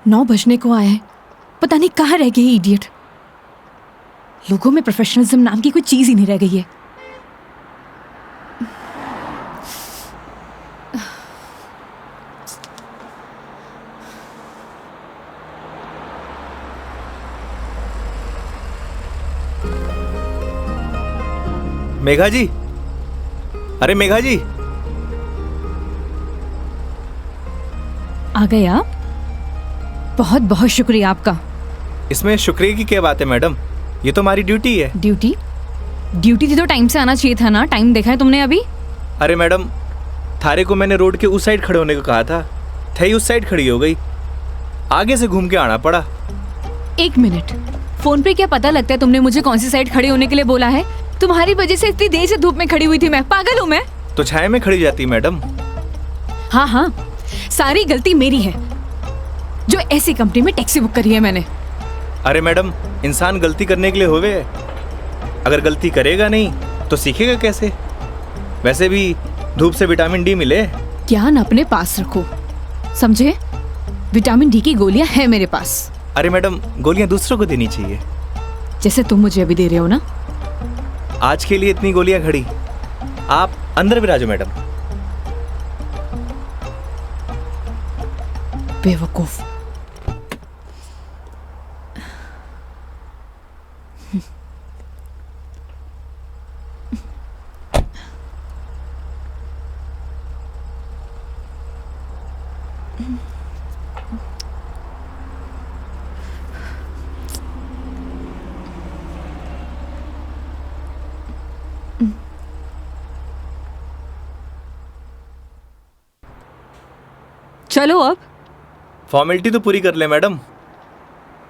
9 बजने को आया है, पता नहीं कहाँ रह गई इडियट। लोगों में प्रोफेशनलिज्म नाम की कोई चीज ही नहीं रह गई है। मेघा जी, अरे मेघा जी, आ गए आप? बहुत बहुत शुक्रिया आपका। इसमें शुक्रिया की क्या बात है मैडम, ये तो हमारी ड्यूटी है। ड्यूटी? ड्यूटी थी तो टाइम से आना चाहिए था ना। टाइम देखा है तुमने अभी? अरे मैडम, थारे को मैंने रोड के उस साइड खड़े होने को कहा था, थई उस साइड खड़ी हो गई, आगे से घूम के आना पड़ा। 1 मिनट, फोन पे क्या पता लगता है तुमने मुझे कौन सी साइड खड़ी होने के लिए बोला है? तुम्हारी वजह से इतनी देर से धूप में खड़ी हुई थी मैं। पागल हूँ मैं? तो छाया में खड़ी जाती मैडम। हाँ हाँ, सारी गलती मेरी है जो ऐसी कंपनी में टैक्सी बुक करी है मैंने। अरे मैडम, इंसान गलती करने के लिए होवे है, अगर गलती करेगा नहीं तो सीखेगा कैसे? वैसे भी धूप से विटामिन डी मिले। ज्ञान अपने पास रखो, समझे? विटामिन डी की गोलियां हैं मेरे पास। अरे मैडम, गोलियां दूसरों को देनी चाहिए, जैसे तुम मुझे अभी दे रहे हो ना। आज के लिए इतनी गोलियां खड़ी, आप अंदर विराजो मैडम। बेवकूफ। चलो अब। फॉर्मेलिटी तो पूरी कर ले मैडम।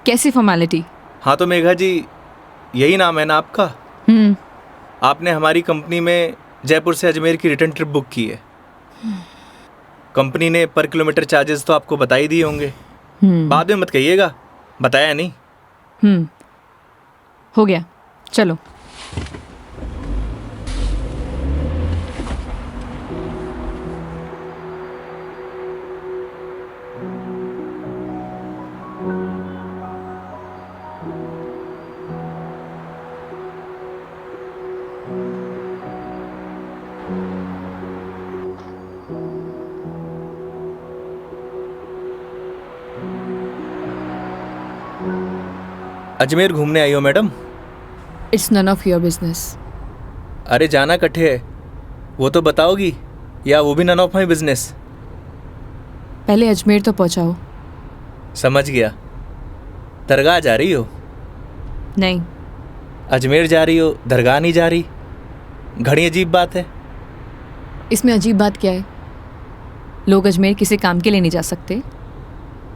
कैसी फॉर्मेलिटी? हाँ तो मेघा जी, यही नाम है ना आपका? आपने हमारी कंपनी में जयपुर से अजमेर की रिटर्न ट्रिप बुक की है। कंपनी ने पर किलोमीटर चार्जेस तो आपको बता ही दिए होंगे। बाद में मत कहिएगा बताया नहीं। हो गया, चलो। अजमेर घूमने आई हो madam? It's none of your business. अरे जाना कट्ठे है वो तो बताओगी, या वो भी नन ऑफ माई बिजनेस? पहले अजमेर तो पहुंचाओ। समझ गया। दरगाह जा रही हो? नहीं। अजमेर जा रही हो, दरगाह नहीं जा रही? घड़ी अजीब बात है। इसमें अजीब बात क्या है? लोग अजमेर किसी काम के लिए नहीं जा सकते,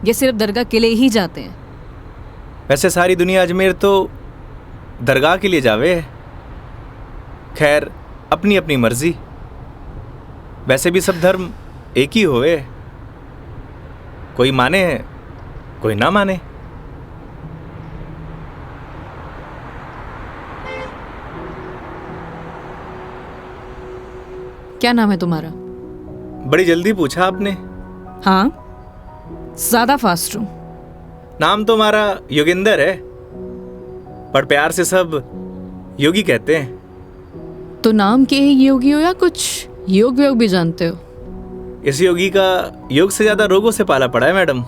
ये सिर्फ दरगाह के लिए ही जाते हैं। वैसे सारी दुनिया अजमेर तो दरगाह के लिए जावे है। खैर, अपनी अपनी मर्जी। वैसे भी सब धर्म एक ही होवे, कोई माने है कोई ना माने। क्या नाम है तुम्हारा? बड़ी जल्दी पूछा आपने। हाँ, ज्यादा फास्ट हूं। नाम तो हमारा योगेंद्र है, पर प्यार से सब योगी कहते हैं। तो नाम के ही योगी हो या कुछ योग व्योग भी जानते हो? इस योगी का योग से ज्यादा रोगों से पाला पड़ा है मैडम।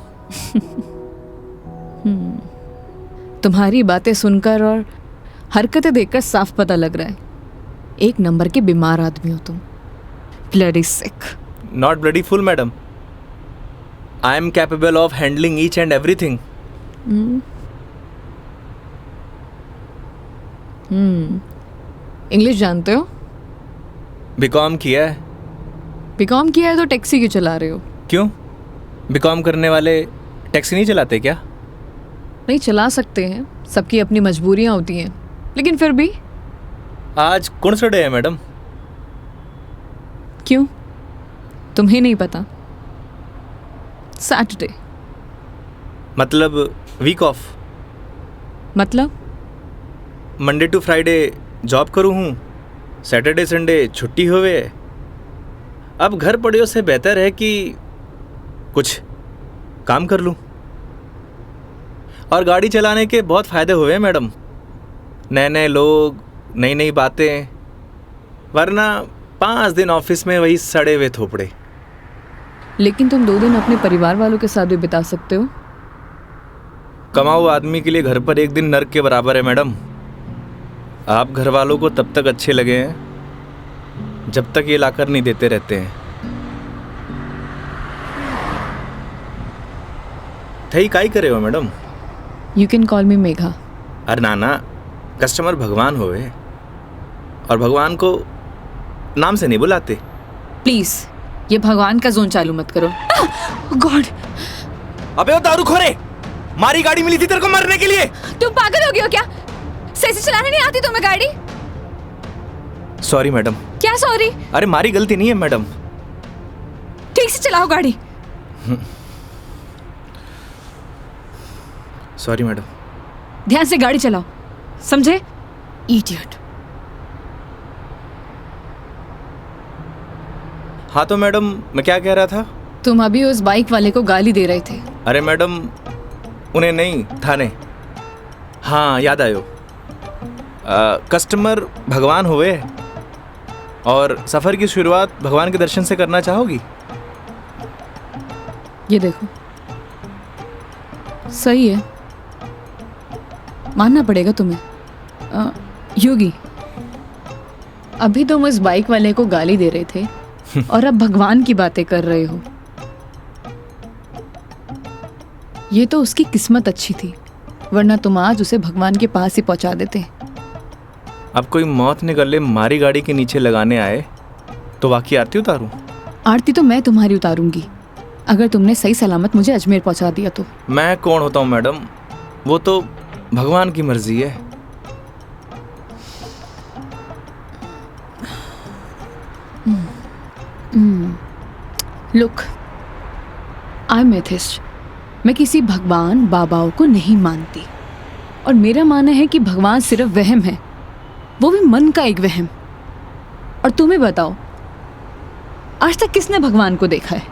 तुम्हारी बातें सुनकर और हरकतें देखकर साफ पता लग रहा है, एक नंबर के बीमार आदमी हो तुम। Bloody sick. Not bloody fool madam, I am capable of handling each and everything. English जानते हो? बीकॉम किया है। बीकॉम किया है तो टैक्सी क्यों चला रहे हो? क्यों, बीकॉम करने वाले टैक्सी नहीं चलाते क्या? नहीं, चला सकते हैं, सबकी अपनी मजबूरियां होती हैं, लेकिन फिर भी। आज कौन सा डे है मैडम? क्यों, तुम्हें नहीं पता? सैटरडे। मतलब वीक ऑफ? मतलब मंडे टू फ्राइडे जॉब करूँ हूँ, सैटरडे संडे छुट्टी होवे। अब घर पड़े से बेहतर है कि कुछ काम कर लूँ। और गाड़ी चलाने के बहुत फ़ायदे हुए हैं मैडम। नए नए लोग, नई नई बातें, वरना 5 दिन ऑफिस में वही सड़े हुए थोपड़े। लेकिन तुम 2 दिन अपने परिवार वालों के साथ भी बिता सकते हो। कमाऊ आदमी के लिए घर पर एक दिन नर्क के बराबर है मैडम। आप घर वालों को तब तक अच्छे लगे हैं जब तक ये लाकर नहीं देते रहते हैं। थई काई करे हो मैडम? यू कैन कॉल मी मेघा। अरे नाना, कस्टमर भगवान होवे और भगवान को नाम से नहीं बुलाते। प्लीज ये भगवान का जोन चालू मत करो। गॉड! अबे वो दारूखोरे, मारी गाड़ी मिली थी तेरे को मरने के लिए। तुम पागल हो गए हो क्या? सही से चलाने नहीं आती तुम्हें गाड़ी? Sorry madam. क्या सॉरी? अरे मारी गलती नहीं है मैडम। ठीक से चलाओ गाड़ी। Sorry madam. ध्यान से गाड़ी चलाओ, समझे? इडियट। हाँ तो मैडम, मैं क्या कह रहा था? तुम अभी उस बाइक वाले को गाली दे रहे थे। अरे मैडम, उन्हें नहीं, थाने। हाँ याद आयो। कस्टमर भगवान हुए और सफ़र की शुरुआत भगवान के दर्शन से करना चाहोगी? ये देखो, सही है, मानना पड़ेगा तुम्हें। योगी, अभी तुम उस बाइक वाले को गाली दे रहे थे और अब भगवान की बातें कर रहे हो। ये तो उसकी किस्मत अच्छी थी, वरना तुम आज उसे भगवान के पास ही पहुंचा देते। अब कोई मौत ने गले मारी गाड़ी के नीचे लगाने आए तो वाकई आरती उतारूं? आरती तो मैं तुम्हारी उतारूंगी अगर तुमने सही सलामत मुझे अजमेर पहुंचा दिया तो। मैं कौन होता हूँ मैडम, वो तो भगवान की मर्जी है। Look, I am atheist. मैं किसी भगवान बाबाओं को नहीं मानती और मेरा मानना है कि भगवान सिर्फ वहम है, वो भी मन का एक वहम। और तुम्हें बताओ, आज तक किसने भगवान को देखा है?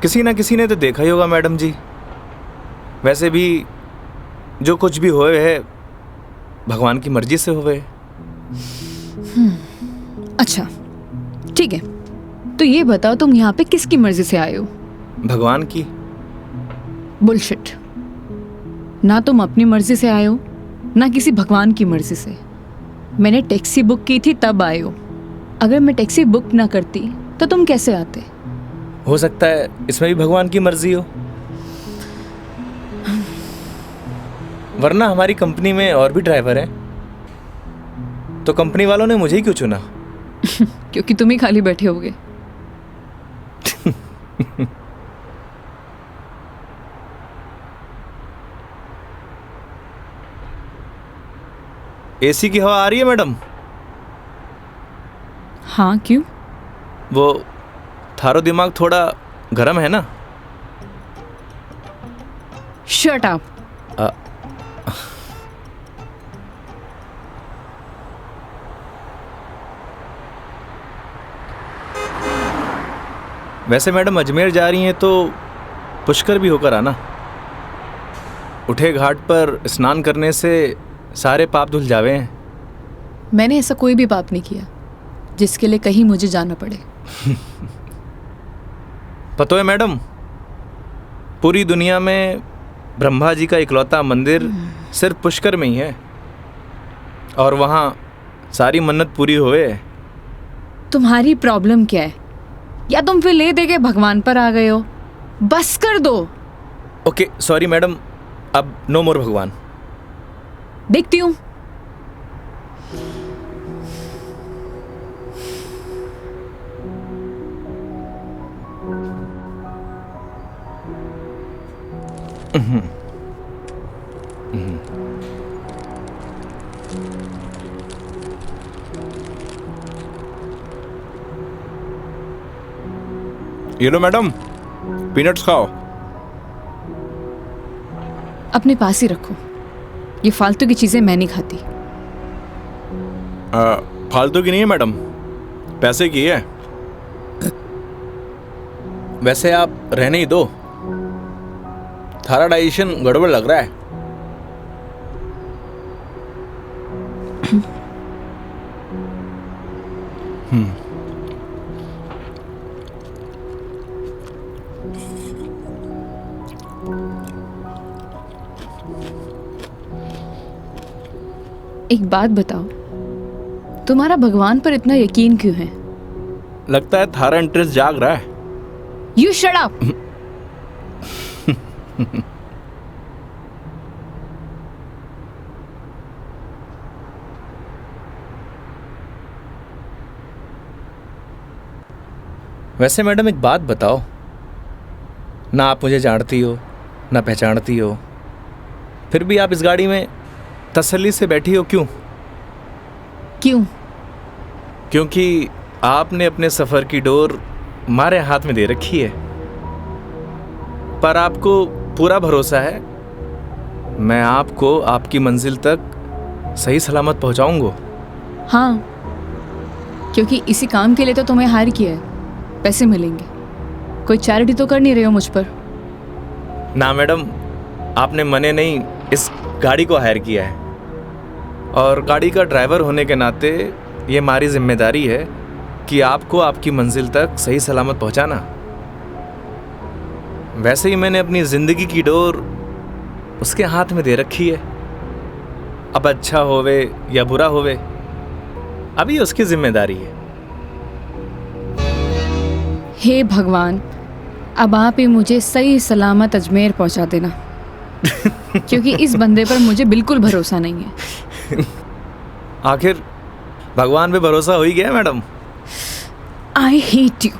किसी ना किसी ने तो देखा ही होगा मैडम जी। वैसे भी जो कुछ भी होए है भगवान की मर्जी से होए। अच्छा ठीक है, तो ये बताओ तुम यहाँ पे किसकी मर्जी से आए हो? भगवान की। बुलशिट। ना तुम अपनी मर्जी से आए हो, ना किसी भगवान की मर्जी से। मैंने टैक्सी बुक की थी तब आए हो। अगर मैं टैक्सी बुक ना करती तो तुम कैसे आते? हो सकता है इसमें भी भगवान की मर्जी हो, वरना हमारी कंपनी में और भी ड्राइवर हैं, तो कंपनी वालों ने मुझे ही क्यों चुना? क्योंकि तुम ही खाली बैठे होगे। एसी की हवा आ रही है मैडम? हाँ क्यों? वो थारो दिमाग थोड़ा गर्म है ना? Shut up. वैसे मैडम अजमेर जा रही हैं तो पुष्कर भी होकर आना। उठे घाट पर स्नान करने से सारे पाप धुल जावे हैं। मैंने ऐसा कोई भी पाप नहीं किया जिसके लिए कहीं मुझे जाना पड़े। पता है मैडम, पूरी दुनिया में ब्रह्मा जी का इकलौता मंदिर सिर्फ पुष्कर में ही है और वहाँ सारी मन्नत पूरी हुए। तुम्हारी प्रॉब्लम क्या है? या तुम फिर ले दे के भगवान पर आ गए हो? बस कर दो। ओके सॉरी मैडम, अब नो मोर भगवान। देखती हूँ। ये लो मैडम, पीनट्स खाओ। अपने पास ही रखो, ये फालतू की चीजें मैं नहीं खाती। फालतू की नहीं है मैडम, पैसे की है। वैसे आप रहने ही दो, थारा डाइजेशन गड़बड़ लग रहा है। एक बात बताओ, तुम्हारा भगवान पर इतना यकीन क्यों है? लगता है थारा इंटरेस्ट जाग रहा है। You shut up. वैसे मैडम एक बात बताओ, ना आप मुझे जानती हो ना पहचानती हो, फिर भी आप इस गाड़ी में तसल्ली से बैठी हो, क्यों? क्यों? क्योंकि आपने अपने सफ़र की डोर हमारे हाथ में दे रखी है, पर आपको पूरा भरोसा है मैं आपको आपकी मंजिल तक सही सलामत पहुंचाऊंगा। हाँ, क्योंकि इसी काम के लिए तो तुम्हें हायर किया है, पैसे मिलेंगे। कोई चैरिटी तो कर नहीं रहे हो मुझ पर? ना मैडम, आपने मने नहीं इस गाड़ी को हायर किया है, और गाड़ी का ड्राइवर होने के नाते ये हमारी जिम्मेदारी है कि आपको आपकी मंजिल तक सही सलामत पहुंचाना। वैसे ही मैंने अपनी ज़िंदगी की डोर उसके हाथ में दे रखी है। अब अच्छा होवे या बुरा होवे, अभी उसकी जिम्मेदारी है। हे भगवान, अब आप ही मुझे सही सलामत अजमेर पहुंचा देना, क्योंकि इस बंदे पर मुझे बिल्कुल भरोसा नहीं है। आखिर भगवान पे भरोसा हो ही गया madam. I hate you.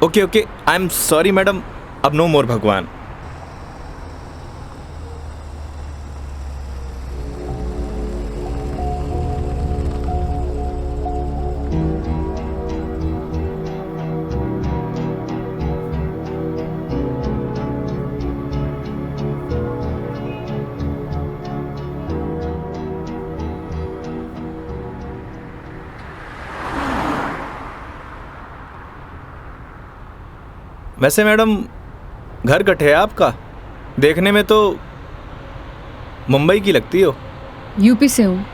Okay okay, I am sorry madam, अब नो मोर भगवान। वैसे मैडम घर कटे है आपका? देखने में तो मुंबई की लगती हो। यूपी से हूँ,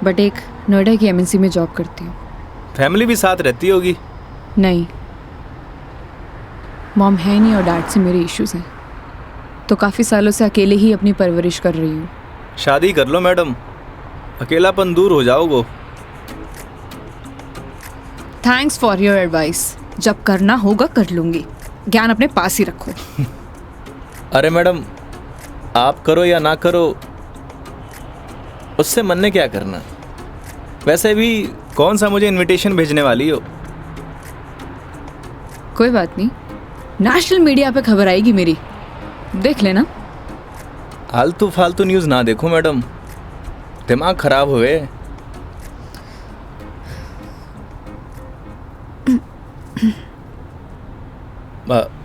बट एक नोएडा की एमएनसी में जॉब करती हूँ। फैमिली भी साथ रहती होगी? नहीं, मॉम है नहीं और डैड से मेरे इश्यूज हैं, तो काफ़ी सालों से अकेले ही अपनी परवरिश कर रही हूँ। शादी कर लो मैडम, अकेलापन दूर हो जाओगे। Thanks for your advice. जब करना होगा कर लूँगी, ज्ञान अपने पास ही रखो। अरे मैडम, आप करो या ना करो, उससे मन ने क्या करना। वैसे भी कौन सा मुझे इनविटेशन भेजने वाली हो? कोई बात नहीं, नेशनल मीडिया पे खबर आएगी मेरी, देख लेना। आलतू फालतू न्यूज़ ना देखो मैडम, दिमाग खराब हुए।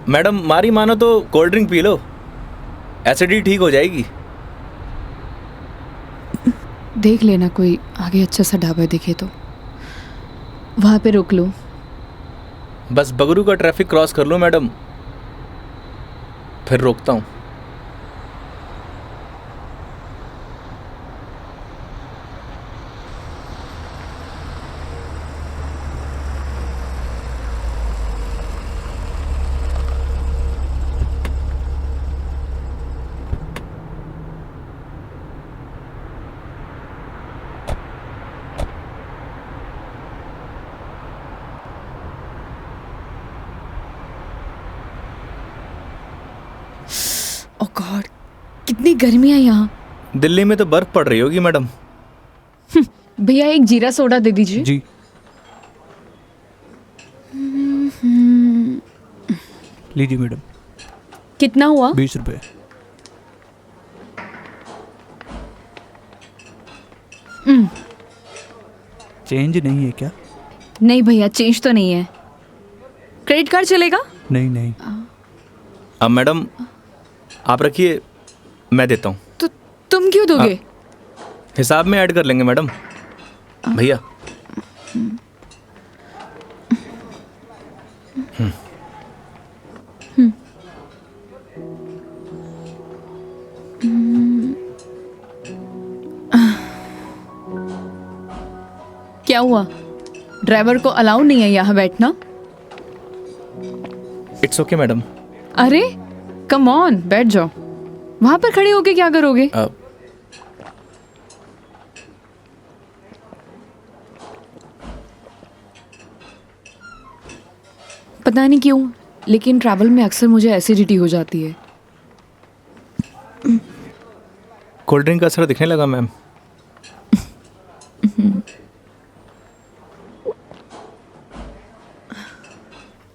मैडम मारी मानो तो cold drink P low, acidity ठीक हो जाएगी। देख लेना, कोई आगे अच्छा सा ढाबा दिखे तो वहाँ पे रोक लो। बस बगरू का ट्रैफिक क्रॉस कर लो मैडम, फिर रोकता हूँ। ओह गॉड, कितनी गर्मी है यहाँ। दिल्ली में तो बर्फ पड़ रही होगी मैडम। भैया एक जीरा सोडा दे दीजिए। जी। लीजिए मैडम। कितना हुआ? 20 रुपये। चेंज नहीं है क्या? नहीं भैया, चेंज तो नहीं है। क्रेडिट कार्ड चलेगा? नहीं नहीं। अब मैडम आप रखिए, मैं देता हूँ। तो तुम क्यों दोगे? हिसाब में ऐड कर लेंगे मैडम। भैया क्या हुआ? ड्राइवर को अलाउ नहीं है यहाँ बैठना। It's okay madam. अरे कम ऑन, बैठ जाओ। वहां पर खड़े होके क्या करोगे? पता नहीं क्यों, लेकिन ट्रैवल में अक्सर मुझे एसिडिटी हो जाती है। कोल्ड ड्रिंक का असर दिखने लगा मैम।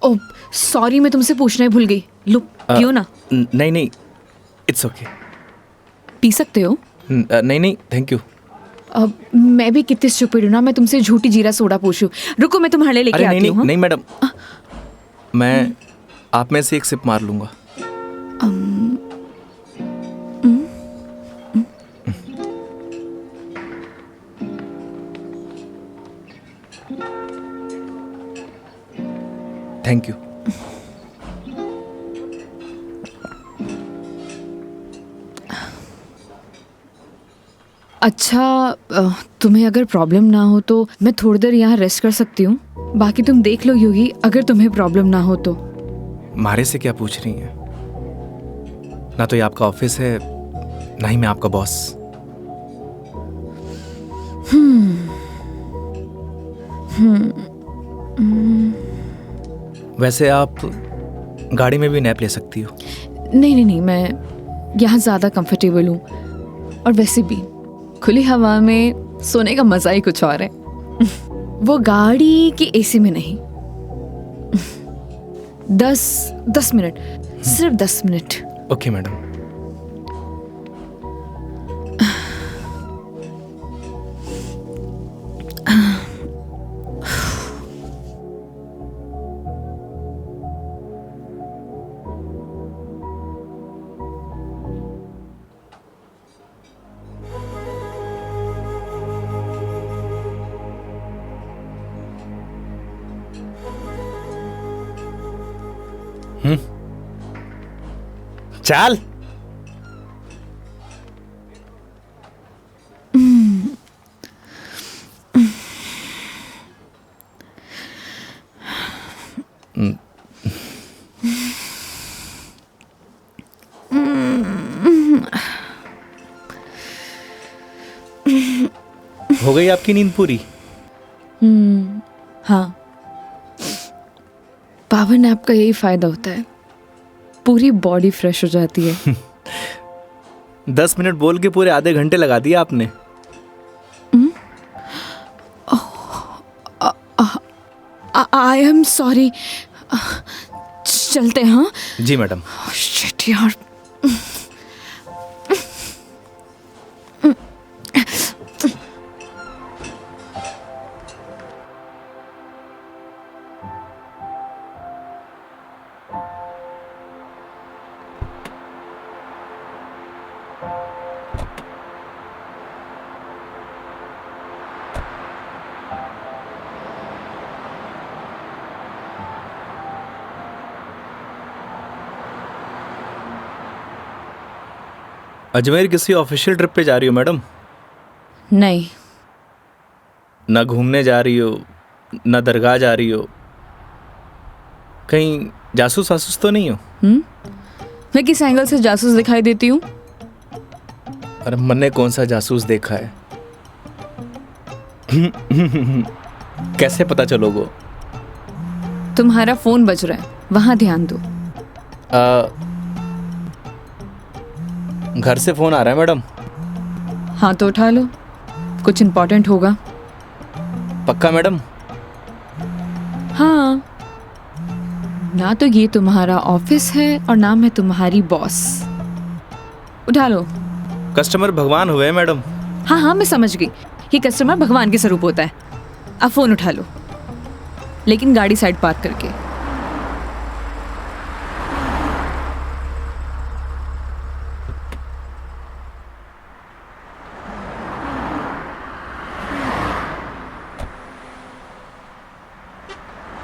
ओह सॉरी, मैं तुमसे पूछना ही भूल गई। लो पियो ना। नहीं नहीं, इट्स ओके। पी सकते हो। नहीं नहीं, थैंक यू। अब मैं भी कितनी स्टूपिड हूँ ना, मैं तुमसे झूठी जीरा सोडा पूछूं। रुको मैं तुम्हारे लिए लेके अरे नहीं आती हूँ। नहीं नहीं मैडम, मैं आप में से एक सिप मार लूंगा। Thank you. अच्छा तुम्हें अगर प्रॉब्लम ना हो तो मैं थोड़ी देर यहाँ रेस्ट कर सकती हूँ। बाकी तुम देख लो योगी, अगर तुम्हें प्रॉब्लम ना हो तो। मारे से क्या पूछ रही हैं? ना तो ये आपका ऑफिस है, ना ही मैं आपका बॉस। वैसे आप गाड़ी में भी नैप ले सकती हो। नहीं नहीं नहीं, मैं यहाँ ज़्यादा कंफर्टेबल हूँ, और वैसे भी खुली हवा में सोने का मज़ा ही कुछ और है। वो गाड़ी की एसी में नहीं। 10 मिनट, सिर्फ 10 मिनट। Okay madam. चल हो गई आपकी नींद पूरी? हाँ, पावर नैप का यही फायदा होता है, पूरी बॉडी फ्रेश हो जाती है। 10 मिनट बोल के पूरे आधे घंटे लगा दिया आपने। आई एम सॉरी। चलते हैं। हाँ जी मैडम। शिट यार। अजमेर किसी ऑफिशियल ट्रिप पे जा रही हो मैडम? नहीं। ना घूमने जा रही हो, ना दरगाह जा रही हो, कहीं जासूस वासूस तो नहीं हो? मैं किस एंगल से जासूस दिखाई देती हूँ? अरे मैंने कौन सा जासूस देखा है? कैसे पता चलोगे? तुम्हारा फोन बज रहा है, वहां ध्यान दो। घर से फोन आ रहा है मैडम। हाँ तो उठा लो, कुछ इम्पोर्टेंट होगा। पक्का मैडम? हाँ, ना तो ये तुम्हारा ऑफिस है और ना मैं तुम्हारी बॉस। उठा लो। कस्टमर भगवान हुए हैं मैडम। हाँ हाँ मैं समझ गई, ये कस्टमर भगवान के स्वरूप होता है। अब फोन उठा लो, लेकिन गाड़ी साइड पार्क करके।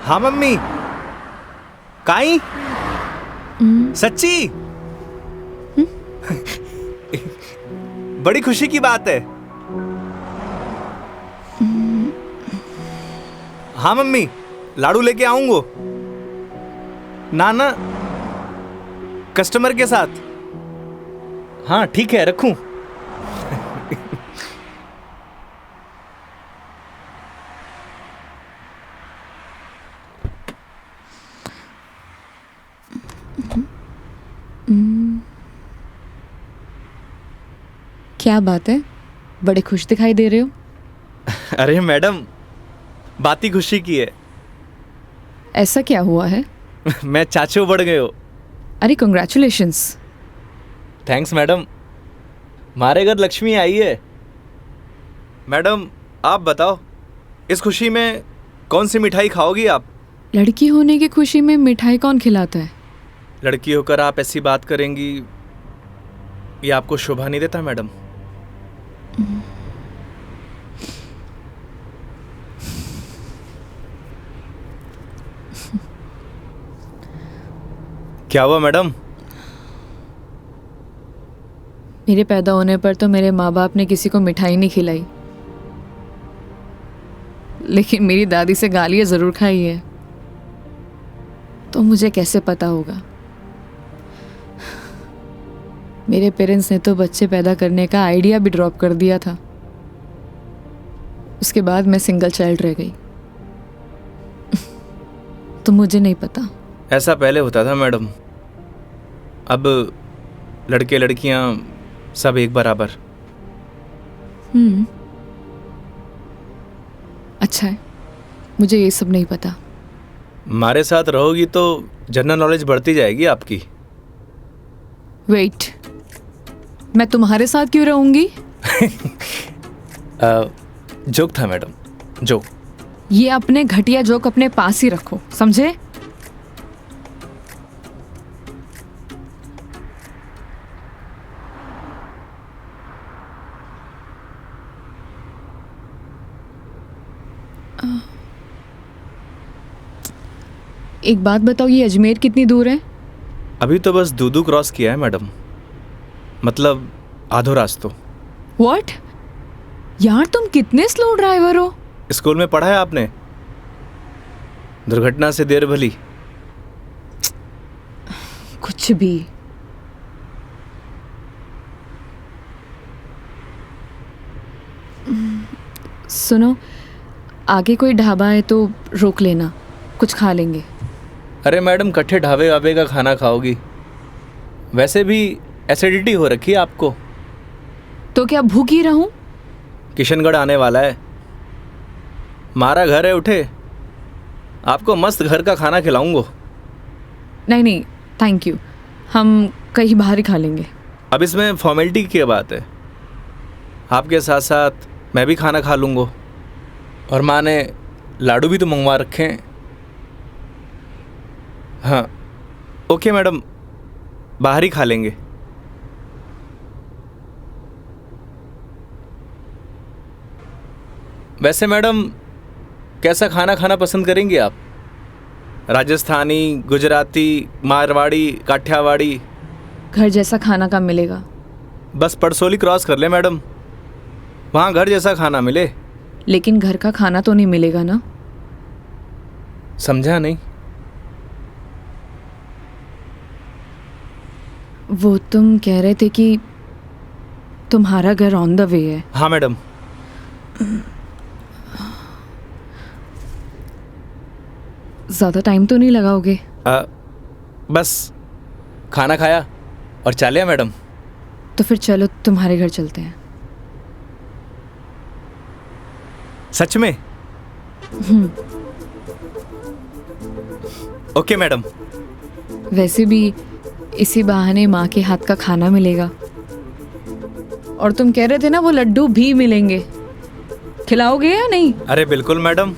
हाँ मम्मी। काई? सच्ची? बड़ी खुशी की बात है। हाँ मम्मी, लाडू लेके आऊंगो। ना ना, कस्टमर के साथ। हाँ ठीक है, रखूं। क्या बात है, बड़े खुश दिखाई दे रहे हो। अरे मैडम, बात ही खुशी की है। ऐसा क्या हुआ है। मैं चाचू बढ़ गए हो। अरे कंग्रेचुलेशंस। थैंक्स मैडम, हमारे घर लक्ष्मी आई है। मैडम आप बताओ, इस खुशी में कौन सी मिठाई खाओगी आप? लड़की होने की खुशी में मिठाई कौन खिलाता है। लड़की होकर आप ऐसी बात करेंगी, ये आपको शोभा नहीं देता मैडम? क्या हुआ मैडम? मेरे पैदा होने पर तो मेरे माँ बाप ने किसी को मिठाई नहीं खिलाई, लेकिन मेरी दादी से गालियाँ ज़रूर खाई है। तो मुझे कैसे पता होगा। मेरे पेरेंट्स ने तो बच्चे पैदा करने का आइडिया भी ड्रॉप कर दिया था। उसके बाद मैं सिंगल चाइल्ड रह गई। तो मुझे नहीं पता। ऐसा पहले होता था मैडम, अब लड़के लड़कियां सब एक बराबर। अच्छा है, मुझे ये सब नहीं पता। हमारे साथ रहोगी तो जनरल नॉलेज बढ़ती जाएगी आपकी। वेट, मैं तुम्हारे साथ क्यों रहूंगी। जोक था मैडम, जोक। ये अपने घटिया जोक अपने पास ही रखो, समझे। एक बात बताओ, ये अजमेर कितनी दूर है। अभी तो बस दूदू क्रॉस किया है मैडम, मतलब आधो रास्तों। व्हाट, यार तुम कितने स्लो ड्राइवर हो। स्कूल में पढ़ा है आपने, दुर्घटना से देर भली। कुछ भी। सुनो, आगे कोई ढाबा है तो रोक लेना, कुछ खा लेंगे। अरे मैडम, कट्ठे ढाबे वाबे का खाना खाओगी? वैसे भी एसिडिटी हो रखी है आपको। तो क्या भूख ही रहूं। किशनगढ़ आने वाला है, हमारा घर है, उठे आपको मस्त घर का खाना खिलाऊंगा। नहीं नहीं थैंक यू, हम कहीं बाहर ही खा लेंगे। अब इसमें फॉर्मेलिटी की बात है, आपके साथ साथ मैं भी खाना खा लूँगा। और माँ ने लाडू भी तो मंगवा रखे हैं। हाँ ओके मैडम, बाहर ही खा लेंगे। वैसे मैडम, कैसा खाना खाना पसंद करेंगी आप? राजस्थानी, गुजराती, मारवाड़ी, काठियावाड़ी? घर जैसा खाना कब मिलेगा। बस पड़सोली क्रॉस कर ले मैडम, वहाँ घर जैसा खाना मिले। लेकिन घर का खाना तो नहीं मिलेगा ना। समझा नहीं। वो तुम कह रहे थे कि तुम्हारा घर ऑन द वे है। हाँ मैडम। ज़्यादा टाइम तो नहीं लगाओगे। बस खाना खाया और चलिए मैडम। तो फिर चलो तुम्हारे घर चलते हैं। सच में? Okay madam. वैसे भी इसी बहाने माँ के हाथ का खाना मिलेगा। और तुम कह रहे थे ना वो लड्डू भी मिलेंगे, खिलाओगे या नहीं। अरे बिल्कुल मैडम।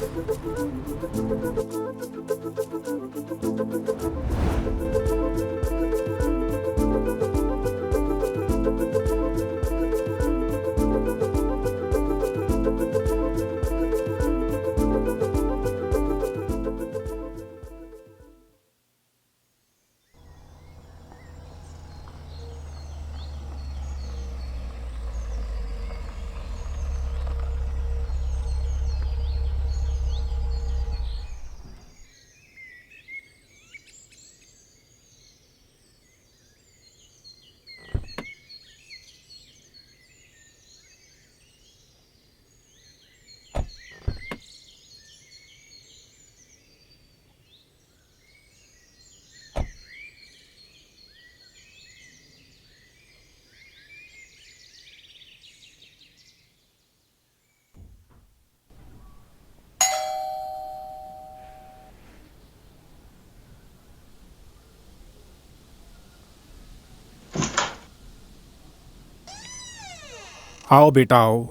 आओ बेटा आओ,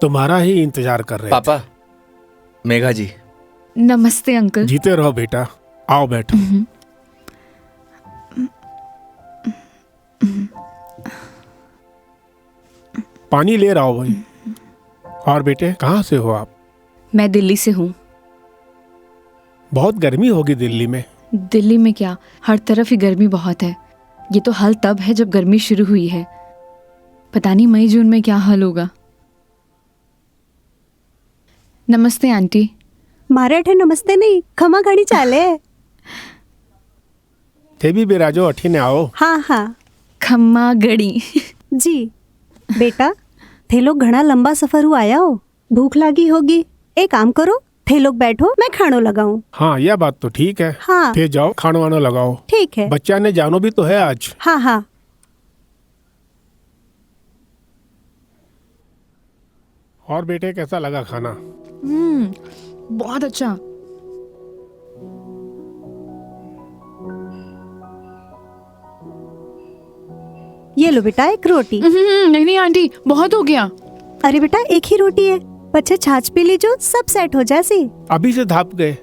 तुम्हारा ही इंतजार कर रहे पापा, मेघा जी। नमस्ते अंकल। थे। जीते रहो बेटा, आओ बैठो। पानी ले रहा हूँ भाई। और बेटे कहाँ से हो आप? मैं दिल्ली से हूँ। बहुत गर्मी होगी दिल्ली में। दिल्ली में क्या, हर तरफ ही गर्मी बहुत है। ये तो हाल तब है जब गर्मी शुरू हुई है, पता नहीं मई जून में क्या हाल होगा। नमस्ते आंटी। मारे नमस्ते नहीं, खमा घड़ी चाले। थे भी बिराजो अठी ने आओ। हाँ हाँ खम्मा गड़ी। जी। बेटा थे लोग घना लंबा सफर हुआ आया हो, भूख लगी होगी। एक काम करो, थे लोग बैठो, मैं खानो लगाऊं। हाँ यह बात तो ठीक है। हाँ थे जाओ खानो वानो लगाओ। ठीक है। बच्चा ने जानो भी तो है आज। हाँ हाँ। और बेटे कैसा लगा खाना? बहुत अच्छा। ये लो बेटा एक रोटी। नहीं नहीं आंटी, बहुत हो गया। अरे बेटा एक ही रोटी है, बच्चे छाछ पी लीजो, सब सेट हो जासी। अभी से धाप गए,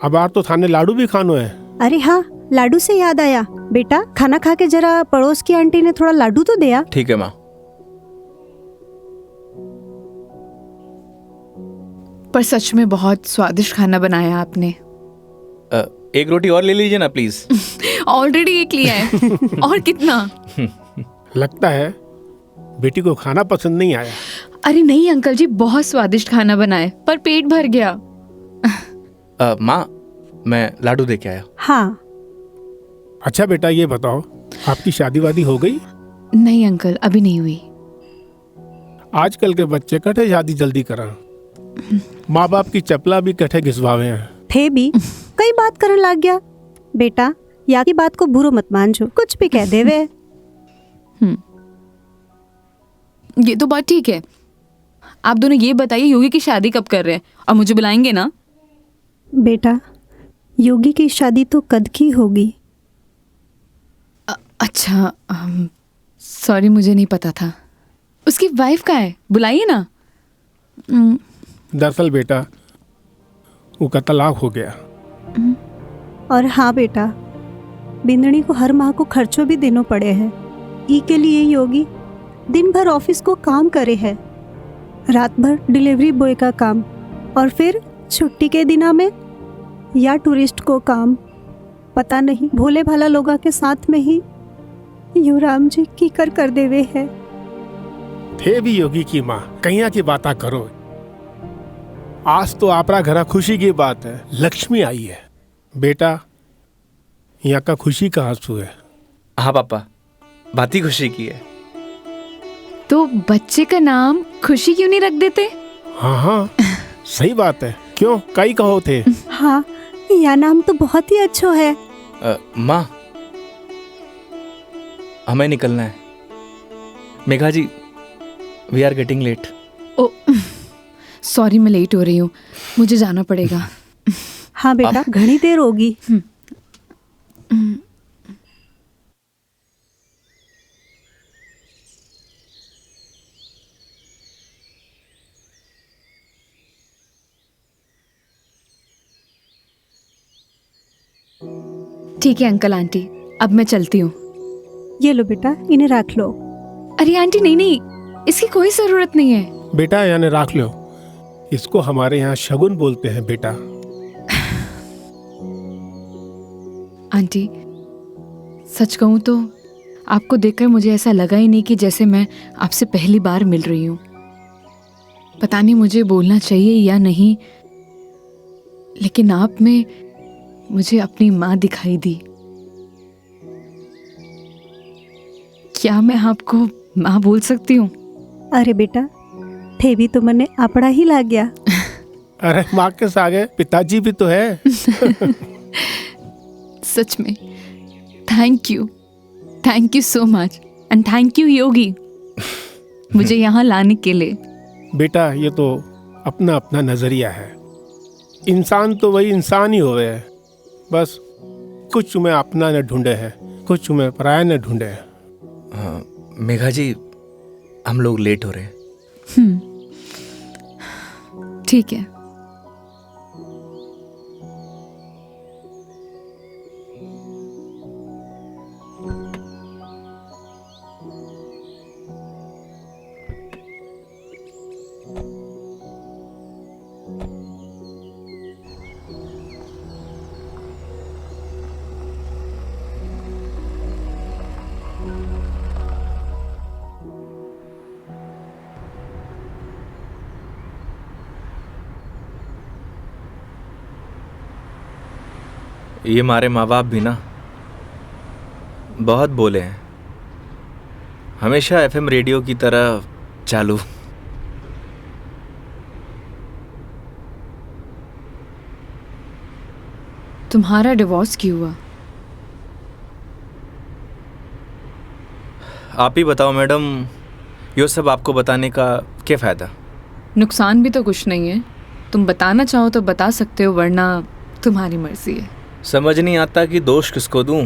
अब आर तो थाने लाडू भी खानो है। अरे हाँ, लाडू से याद आया, बेटा खाना खा के जरा पड़ोस की आंटी ने थोड़ा लाडू तो दिया। ठीक है माँ। पर सच में बहुत स्वादिष्ट खाना बनाया आपने। एक रोटी और ले लीजिए ना प्लीज। ऑलरेडी एक लिया है। और कितना? लगता है बेटी को खाना पसंद नहीं आया। अरे नहीं अंकल जी, बहुत स्वादिष्ट खाना बनाए, पर पेट भर गया। माँ, मैं लाडू दे के आया। हाँ। अच्छा बेटा ये बताओ, आपकी शादी वादी हो गई? नहीं अंकल, अभी नहीं हुई। आजकल के बच्चे कठे शादी जल्दी करा, माँ बाप की चपला भी कठे घिसवावे हैं। थे भी कई बात करने लग गया। बेटा या की बात को बुरो मत मानजो, कुछ भी कह देवे। ये तो बात ठीक है। आप दोनों ये बताइए, योगी की शादी कब कर रहे हैं और मुझे बुलाएंगे ना? बेटा योगी की शादी तो कद की होगी। अच्छा, सॉरी मुझे नहीं पता था। उसकी वाइफ कहाँ है, बुलाइए ना। दरअसल बेटा वो का तलाक हो गया। और हाँ बेटा, बिंदनी को हर माह को खर्चों भी देना पड़े हैं। ई के लिए योगी दिन भर ऑफिस को काम करे है, रात भर डिलीवरी बॉय का काम, और फिर छुट्टी के दिना में या टूरिस्ट को काम। पता नहीं भोले भाला लोगा के साथ में ही युवराम जी की कर देवे है। थे भी योगी की माँ, कहिया की बात करो। आज तो आपरा घरा खुशी की बात है, लक्ष्मी आई है। बेटा यहाँ का खुशी का आंसू है। हाँ पापा, बात ही खुशी की है। तो बच्चे का नाम खुशी क्यों नहीं रख देते? हाँ हाँ सही बात है, क्यों कई कहो थे। हाँ यह नाम तो बहुत ही अच्छा है। माँ, हमें निकलना है। Megha ji, we are getting late. Oh sorry, मैं लेट हो रही हूँ, मुझे जाना पड़ेगा। हाँ बेटा घनी देर होगी। ठीक है अंकल आंटी, अब मैं चलती हूँ। ये लो बेटा, इन्हें रख लो। अरे आंटी नहीं नहीं, इसकी कोई जरूरत नहीं है। बेटा यानी राख लो, इसको हमारे यहाँ शगुन बोलते हैं बेटा। आंटी सच कहूँ तो आपको देखकर मुझे ऐसा लगा ही नहीं कि जैसे मैं आपसे पहली बार मिल रही हूँ। पता नहीं मुझे बोलना चाहिए या नहीं, लेकिन आप में मुझे अपनी माँ दिखाई दी। क्या मैं आपको माँ बोल सकती हूँ? अरे बेटा थे भी तो मने अपना ही लग गया। अरे माँ के सागे पिताजी भी तो है। सच में thank you so much, and thank you Yogi मुझे यहाँ लाने के लिए। बेटा ये तो अपना अपना नजरिया है, इंसान तो वही इंसान ही होवे है, बस कुछ में अपना न ढूंढे है, कुछ में पराया न ढूंढे है। मेघा जी, हम लोग लेट हो रहे हैं। ठीक है। ये हमारे माँ बाप भी ना बहुत बोले हैं, हमेशा एफएम रेडियो की तरह चालू। तुम्हारा डिवोर्स क्यों हुआ? आप ही बताओ मैडम, ये सब आपको बताने का क्या फ़ायदा? नुकसान भी तो कुछ नहीं है। तुम बताना चाहो तो बता सकते हो, वरना तुम्हारी मर्जी है। समझ नहीं आता कि दोष किसको दूं।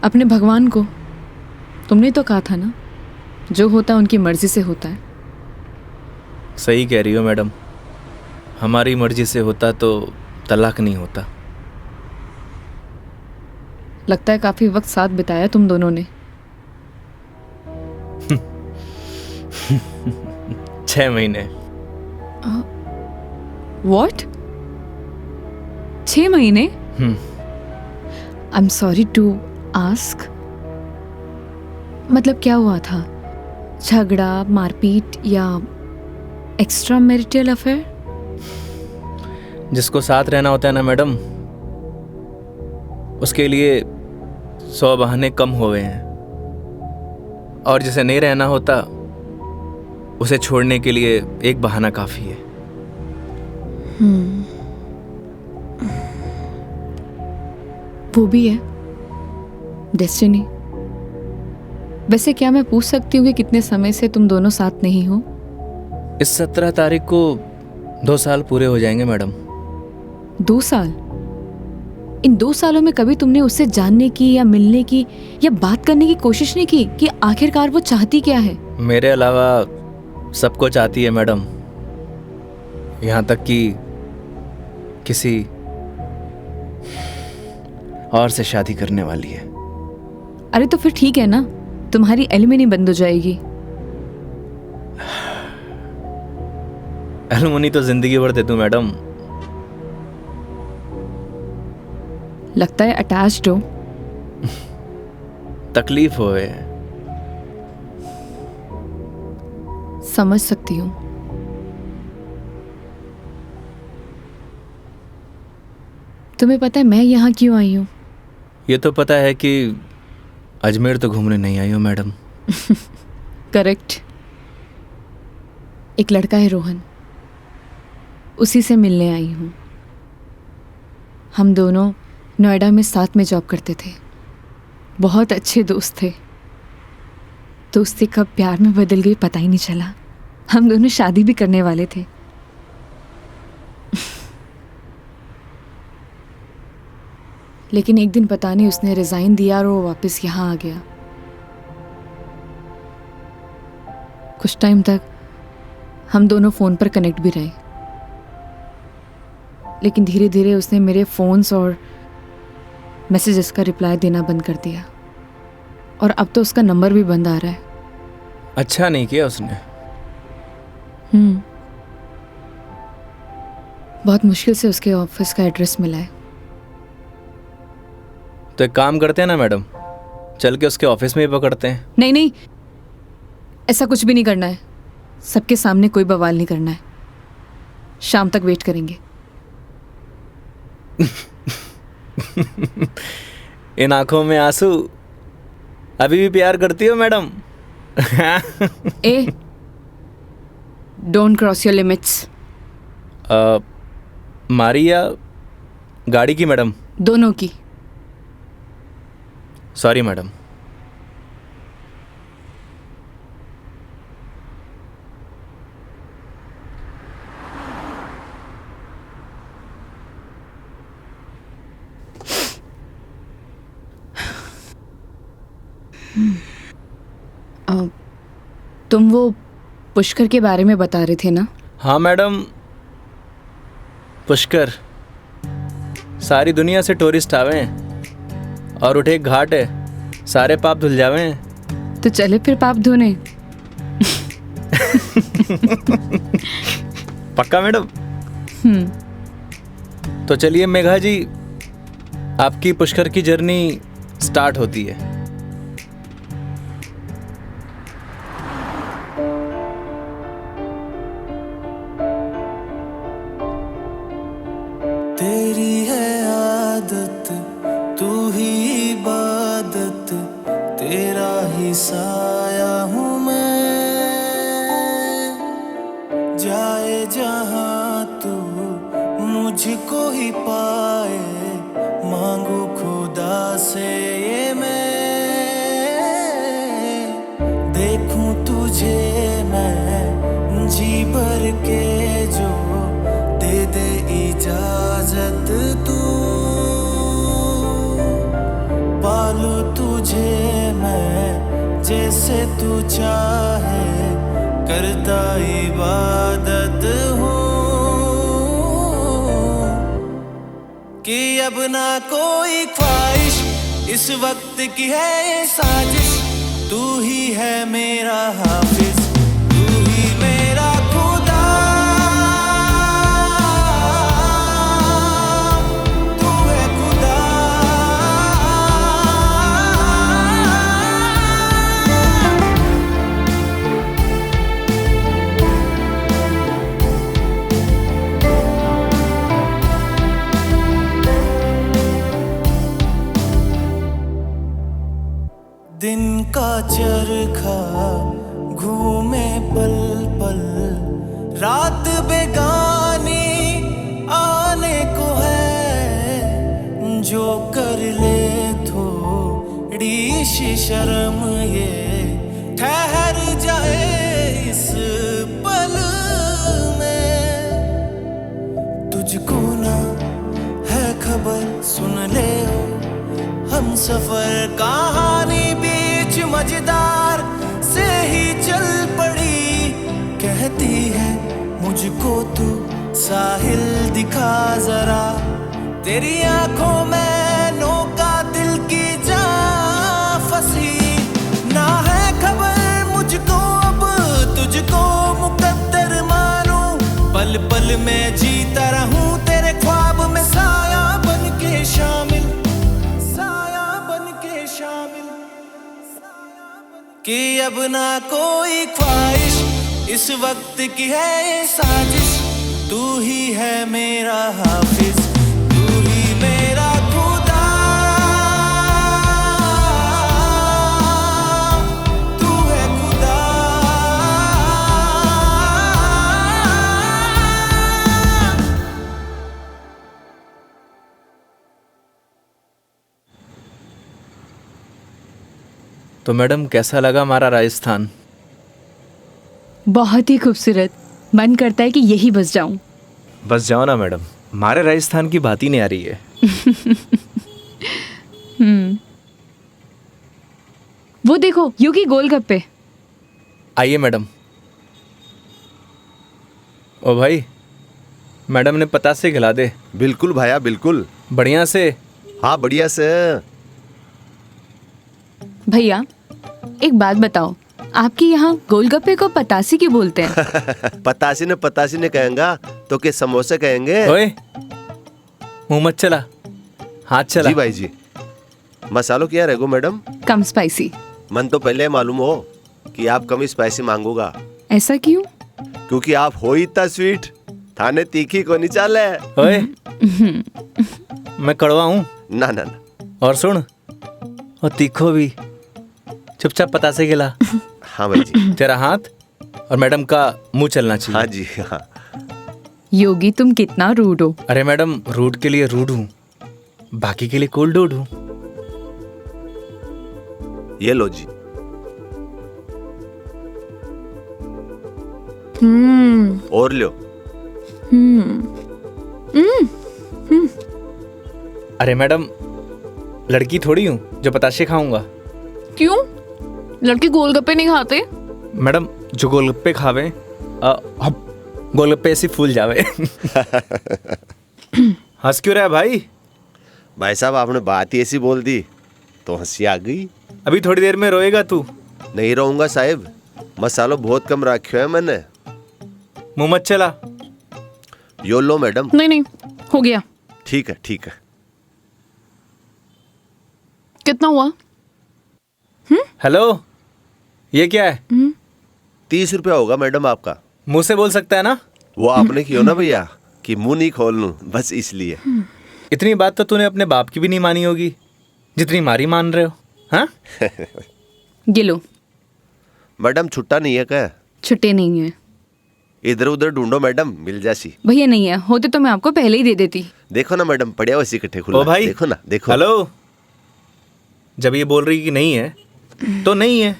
अपने भगवान को। तुमने तो कहा था ना, जो होता है उनकी मर्जी से होता है। सही कह रही हो मैडम, हमारी मर्जी से होता तो तलाक नहीं होता। लगता है काफी वक्त साथ बिताया तुम दोनों ने। 6 महीने। What? 6 महीने? I'm sorry to ask. मतलब क्या हुआ था? झगड़ा, मारपीट या एक्स्ट्रा मैरिटल अफेयर? जिसको साथ रहना होता है ना मैडम, उसके लिए 100 बहाने कम हुए हैं, और जिसे नहीं रहना होता उसे छोड़ने के लिए एक बहाना काफी है। वो भी है डेस्टिनी। वैसे क्या मैं पूछ सकती हूँ कि कितने समय से तुम दोनों साथ नहीं हो? इस 17 तारीख को 2 साल पूरे हो जाएंगे मैडम। 2 साल? इन 2 सालों में कभी तुमने उससे जानने की या मिलने की या बात करने की कोशिश नहीं की कि आखिरकार वो चाहती क्या है? मेरे अलावा सबको चाहती है मैडम, यहाँ तक कि किसी और से शादी करने वाली है। अरे तो फिर ठीक है ना, तुम्हारी एलिमनी बंद हो जाएगी। एलुमनी तो जिंदगी भर दे दूं मैडम। लगता है अटैच्ड हो। तकलीफ होए। समझ सकती हूँ। तुम्हें पता है मैं यहाँ क्यों आई हूँ? ये तो पता है कि अजमेर तो घूमने नहीं आई हो मैडम। करेक्ट। एक लड़का है रोहन, उसी से मिलने आई हूँ। हम दोनों नोएडा में साथ में जॉब करते थे, बहुत अच्छे दोस्त थे। दोस्ती कब प्यार में बदल गई पता ही नहीं चला। हम दोनों शादी भी करने वाले थे। लेकिन एक दिन पता नहीं उसने रिजाइन दिया और वो वापस यहाँ आ गया। कुछ टाइम तक हम दोनों फ़ोन पर कनेक्ट भी रहे, लेकिन धीरे धीरे उसने मेरे फ़ोन्स और मैसेजेस का रिप्लाई देना बंद कर दिया, और अब तो उसका नंबर भी बंद आ रहा है। अच्छा नहीं किया उसने। बहुत मुश्किल से उसके ऑफिस का एड्रेस मिला है। तो एक काम करते हैं ना मैडम, चल के उसके ऑफिस में ही पकड़ते हैं। नहीं नहीं, ऐसा कुछ भी नहीं करना है। सबके सामने कोई बवाल नहीं करना है। शाम तक वेट करेंगे। इन आंखों में आंसू, अभी भी प्यार करती हो madam? A, don't cross your limits. मारी या गाड़ी की मैडम? दोनों की। Sorry madam. तुम वो पुष्कर के बारे में बता रहे थे ना? हाँ मैडम, पुष्कर सारी दुनिया से टूरिस्ट आवे हैं और उठे एक घाट है, सारे पाप धुल जावे हैं। तो चले फिर पाप धोने। पक्का मैडम? तो चलिए मेघा जी, आपकी पुष्कर की जर्नी स्टार्ट होती है। तेरी है आदत, तू ही इबादत, तेरा ही साया हूँ मैं। जाए जहाँ तू मुझको ही पाए, मांगू खुदा से ये मैं। देखूं तुझे मैं जी भर के, जो दे दे इजाजत तू। पालू तुझे मैं जैसे तू चाहे, करता इबादत हूँ। कि अब ना कोई ख्वाहिश, इस वक्त की है ये साजिश। तू ही है मेरा हाफिज, तू ही मेरा खुदा। तू है खुदा। दिन का चरखा घूमे पल पल, रात बेगानी आने को है। जो कर ले थोड़ी सी शर्म, ये ठहर जाए इस पल में। तुझको ना है खबर, सुन ले ओ हम सफर कहानी बीच मजेदार से ही चल पड़ी। कहती है मुझको तू साहिल दिखा जरा, तेरी आंखों में नौका दिल की जा फंसी। ना है खबर मुझको अब तुझको मुकद्दर मानूं, पल पल में जीता रहूं तेरे ख्वाब में, साया बन के शामिल, कि अब ना कोई ख्वाहिश, इस वक्त की है ये साजिश। तू ही है मेरा हाफिज, तू ही मेरा खुदा। तू है खुदा। तो मैडम कैसा लगा हमारा राजस्थान? बहुत ही खूबसूरत। मन करता है कि यही बस जाऊं। बस जाओ ना मैडम, हमारे राजस्थान की बात ही नहीं आ रही है। वो देखो योगी गोलगप्पे। आइए मैडम। ओ भाई, मैडम ने पतासे खिला दे। बिल्कुल भैया बिल्कुल। बढ़िया से। हाँ बढ़िया से। भैया एक बात बताओ, आपके यहाँ गोलगप्पे को पतासी क्यों बोलते हैं? पतासी ने कहेंगा तो के समोसे कहेंगे। ओए मुंह मत चला, हाथ चला। जी भाई जी। मसालों क्या रहेगो मैडम? कम स्पाइसी। मन तो पहले मालूम हो कि आप कम स्पाइसी मांगोगा। ऐसा क्यों? क्योंकि आप हो ही इतना स्वीट, थाने तीखी को नहीं चाले। ओए मैं कड़वा हूँ ना ना ना। और सुन, और तीखो भी। चुपचाप पतासे खिला। हाँ भाई जी। तेरा हाथ और मैडम का मुंह चलना चाहिए। हाँ जी हाँ। योगी तुम कितना रूड हो। अरे मैडम, रूड के लिए रूड हूँ, बाकी के लिए कोल्ड डूड हूँ। ये लो जी। और लो। अरे मैडम, लड़की थोड़ी हूँ जो पताशे खाऊंगा। क्यों? लड़के गोलगप्पे नहीं खाते? मैडम जो गोलगप्पे खावे गोलगप्पे ऐसे फूल जावे। हंस क्यों रहा है भाई? भाई साहब आपने बात ही ऐसी बोल दी तो हंसी आ गई। अभी थोड़ी देर में रोएगा तू। नहीं रहूंगा साहब, मसालो बहुत कम रखा है मैंने। मुंह मत चला। यो लो मैडम। नहीं नहीं, हो गया। ठीक है ठीक है। कितना हुआ? हेलो, ये क्या है? 30 रुपया होगा मैडम आपका। मुंह से बोल सकता है ना? वो आपने क्यों ना भैया कि मुंह नहीं खोल लूं, बस इसलिए। इतनी बात तो तूने अपने बाप की भी नहीं मानी होगी जितनी मारी मान रहे हो। हाँ? ये लो। मैडम छुट्टा नहीं है क्या? छुट्टे नहीं है इधर उधर ढूंढो मैडम, मिल जासी। भैया, नहीं है। होते तो मैं आपको पहले ही दे देती। देखो ना मैडम, पड़िया वैसे इकट्ठे खुला। ओ भाई, देखो ना, देखो। हेलो, जब ये बोल रही कि नहीं है तो नहीं है।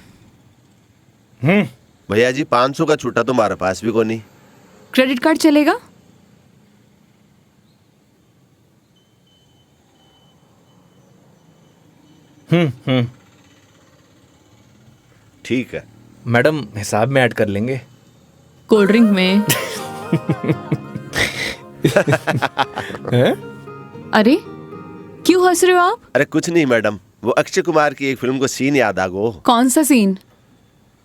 भैया जी 500 का छुट्टा तुम्हारे पास भी को नहीं। क्रेडिट कार्ड चलेगा? ठीक है मैडम, हिसाब में ऐड कर लेंगे। कोल्ड ड्रिंक में। हैं? अरे क्यों हंस रहे हो आप? अरे कुछ नहीं मैडम, वो अक्षय कुमार की एक फिल्म को सीन याद आ गो। कौन सा सीन?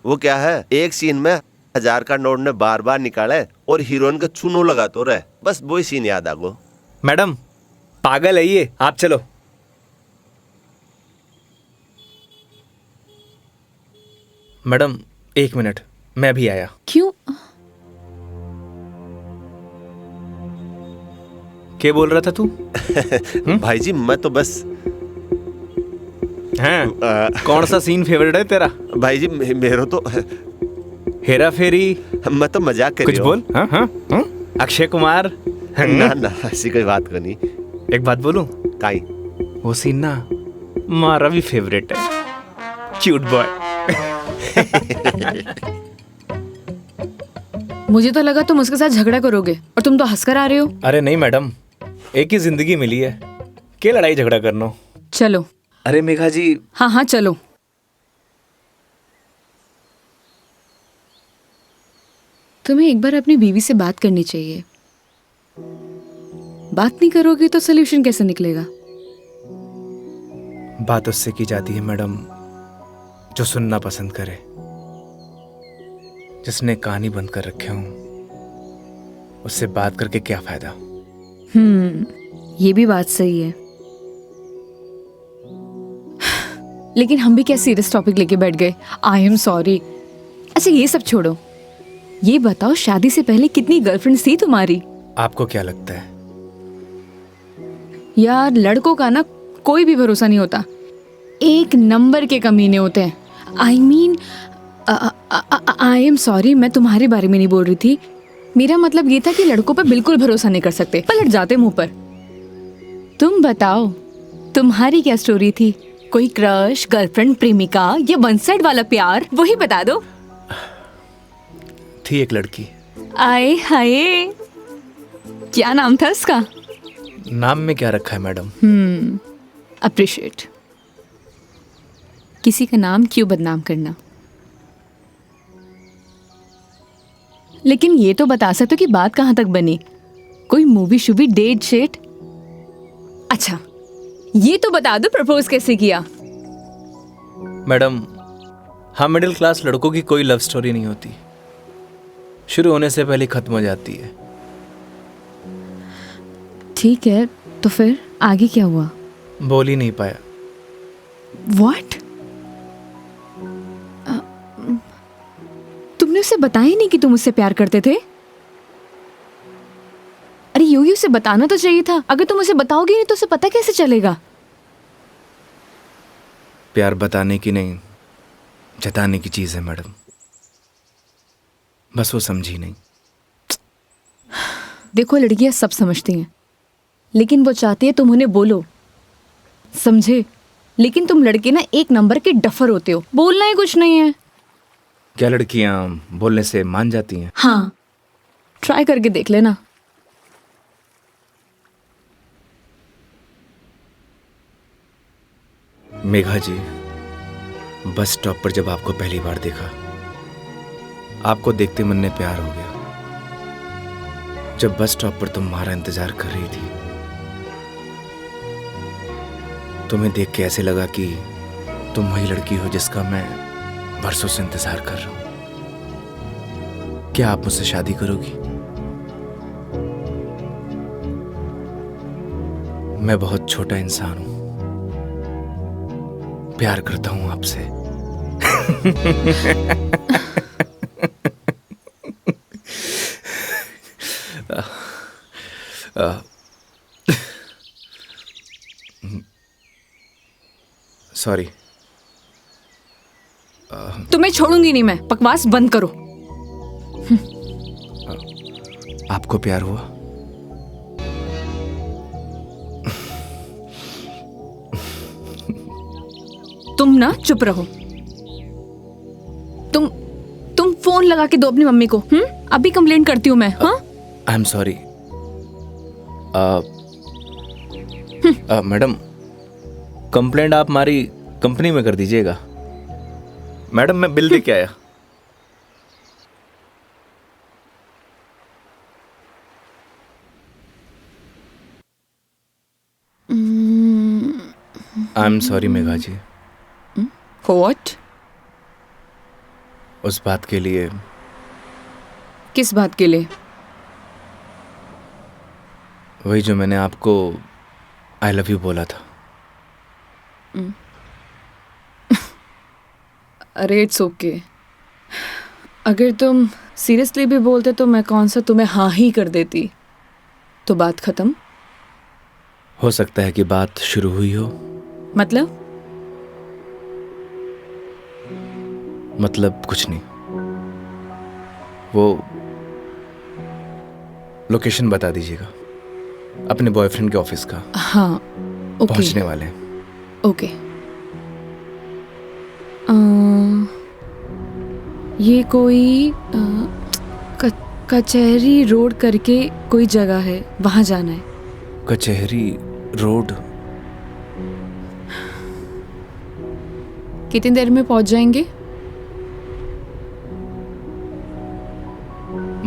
वो क्या है, एक सीन में 1000 का नोट ने बार बार निकाले और हीरोइन का चूनो लगा तो रहे, बस वही सीन याद आ गो। मैडम पागल है ये, आप चलो। मैडम 1 मिनट, मैं भी आया। क्यों? क्या बोल रहा था तू? भाई जी मैं तो बस हैं? कौन सा सीन फेवरेट है तेरा? भाई जी मेरा तो हेरा फेरी? मैं तो मजाक कर कुछ रही बोल। हाँ हाँ हाँ? अक्षय कुमार? ना ना ऐसी कोई बात को नहीं। एक बात बोलूं? काई वो सीन ना हमारा भी फेवरेट है। Cute boy. मुझे तो लगा तुम उसके साथ झगड़ा करोगे और तुम तो हंसकर आ रहे हो। अरे नहीं मैडम, एक ही जिंदगी मिली है, क्या लड़ाई झगड़ा करना। चलो। अरे मेघा जी। हाँ हाँ चलो। तुम्हें एक बार अपनी बीवी से बात करनी चाहिए। बात नहीं करोगे तो सोल्यूशन कैसे निकलेगा? बात उससे की जाती है मैडम जो सुनना पसंद करे, जिसने कहानी बंद कर रखे हूं। उससे बात करके क्या फायदा? ये भी बात सही है। लेकिन हम भी क्या सीरियस टॉपिक लेके बैठ गए। आई एम सॉरी। अच्छा ये सब छोड़ो, ये बताओ शादी से पहले कितनी गर्लफ्रेंड्स थी तुम्हारी? आपको क्या लगता है? यार लड़कों का ना कोई भी भरोसा नहीं होता, एक नंबर के कमीने होते हैं। I mean I am sorry, मैं तुम्हारे बारे में नहीं बोल रही थी। मेरा मतलब ये था कि लड़कों पर बिल्कुल भरोसा नहीं कर सकते, पलट जाते मुंह पर। तुम बताओ तुम्हारी क्या स्टोरी थी? कोई क्रश, गर्लफ्रेंड, प्रेमिका या वन साइड वाला प्यार, वही बता दो। थी एक लड़की। आए हाय, क्या नाम था उसका? नाम में क्या रखा है मैडम? अप्रिशिएट। किसी का नाम क्यों बदनाम करना। लेकिन ये तो बता सकते हो कि बात कहाँ तक बनी? कोई मूवी शूवी, डेट शेट? अच्छा ये तो बता दो प्रपोज कैसे किया? मैडम हम मिडिल क्लास लड़कों की कोई लव स्टोरी नहीं होती, शुरू होने से पहले खत्म हो जाती है। ठीक है, तो फिर आगे क्या हुआ? बोल ही नहीं पाया। What? तुमने उसे बताया नहीं कि तुम उससे प्यार करते थे? अरे योगी उसे बताना तो चाहिए था। अगर तुम उसे बताओगे नहीं तो उसे पता कैसे चलेगा? प्यार बताने की नहीं, जताने की चीज है मैडम, बस वो समझी नहीं। देखो लड़कियां सब समझती हैं, लेकिन वो चाहती है तुम उन्हें बोलो, समझे? लेकिन तुम लड़के ना एक नंबर के डफर होते हो, बोलना ही कुछ नहीं है। क्या लड़कियां बोलने से मान जाती हैं? हाँ, ट्राई करके देख लेना। मेघा जी, बस स्टॉप पर जब आपको पहली बार देखा, आपको देखते मन में प्यार हो गया। जब बस स्टॉप पर तुम्हारा इंतजार कर रही थी, तुम्हें देख के ऐसे लगा कि तुम वही लड़की हो जिसका मैं बरसों से इंतजार कर रहा हूं। क्या आप मुझसे शादी करोगी? मैं बहुत छोटा इंसान हूं, प्यार करता हूं आपसे। सॉरी। तुम्हें छोड़ूंगी नहीं मैं, बकवास बंद करो। आपको प्यार हुआ? तुम ना चुप रहो। तुम फोन लगा के दो अपनी मम्मी को। अभी कंप्लेंट करती हूँ मैं। हाँ, आई एम सॉरी। मैडम, कंप्लेंट आप हमारी कंपनी में कर दीजिएगा। मैडम, मैं बिल दे के आया। I am sorry Megha ji, what? उस बात के लिए। किस बात के लिए? वही जो मैंने आपको आई लव यू बोला था। अरे इट्स ओके। अगर तुम सीरियसली भी बोलते तो मैं कौन सा तुम्हें हाँ ही कर देती, तो बात खत्म। हो सकता है कि बात शुरू हुई हो। मतलब कुछ नहीं। वो लोकेशन बता दीजिएगा अपने बॉयफ्रेंड के ऑफिस का। हाँ ओके। पहुंचने वाले हैं। ओके। ये कोई कचहरी रोड करके कोई जगह है, वहां जाना है। कचहरी रोड? कितनी देर में पहुंच जाएंगे?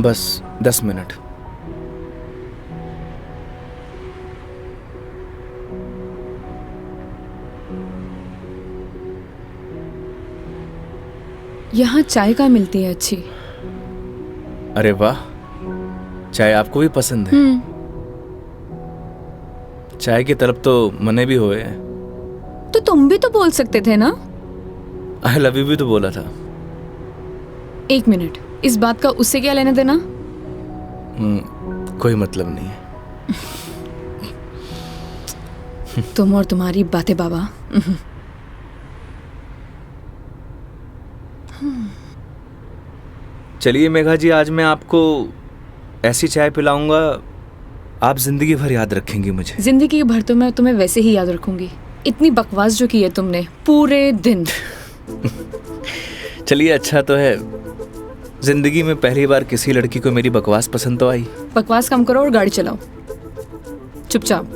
बस 10 मिनट। यहाँ चाय का मिलती है अच्छी। अरे वाह, चाय आपको भी पसंद है? चाय की तलब तो मने भी हुए हैं। तो तुम भी तो बोल सकते थे ना। आई लव यू भी तो बोला था। एक मिनट, इस बात का उससे क्या लेना देना? कोई मतलब नहीं है। तुम और तुम्हारी बातें बाबा। चलिए मेघा जी, आज मैं आपको ऐसी चाय पिलाऊंगा, आप जिंदगी भर याद रखेंगी मुझे। जिंदगी भर तो मैं तुम्हें वैसे ही याद रखूंगी। इतनी बकवास जो की है तुमने पूरे दिन। चलिए, अच्छा तो है, जिंदगी में पहली बार किसी लड़की को मेरी बकवास पसंद तो आई। बकवास कम करो और गाड़ी चलाओ चुपचाप।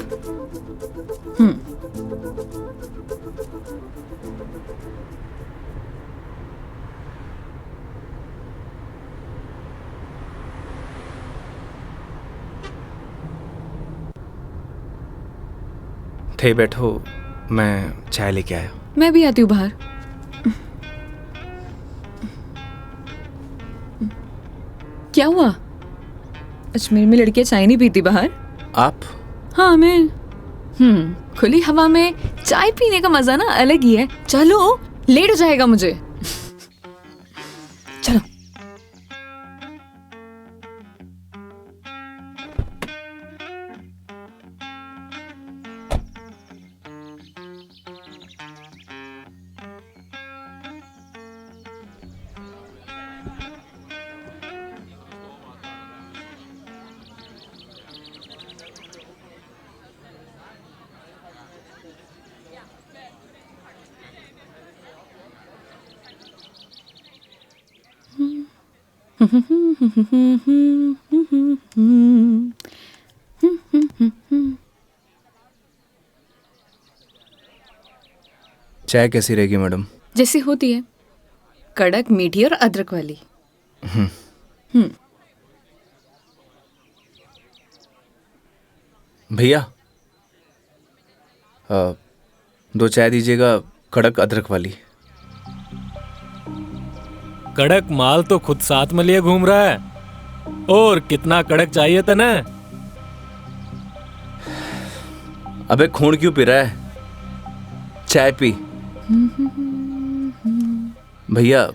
थे बैठो, मैं चाय लेके आया। मैं भी आती हूँ बाहर। क्या हुआ? अजमेर में लड़कियां चाय नहीं पीती बाहर? आप? हाँ मैं। खुली हवा में चाय पीने का मजा ना अलग ही है। चलो, लेट हो जाएगा मुझे। चलो। चाय कैसी रहेगी मैडम? जैसी होती है, कड़क, मीठी और अदरक वाली। भैया 2 चाय दीजिएगा, कड़क अदरक वाली। कड़क माल तो खुद साथ में लिए घूम रहा है। और कितना कड़क चाहिए तने? अबे खून क्यों पी रहा है? चाय पी। भैया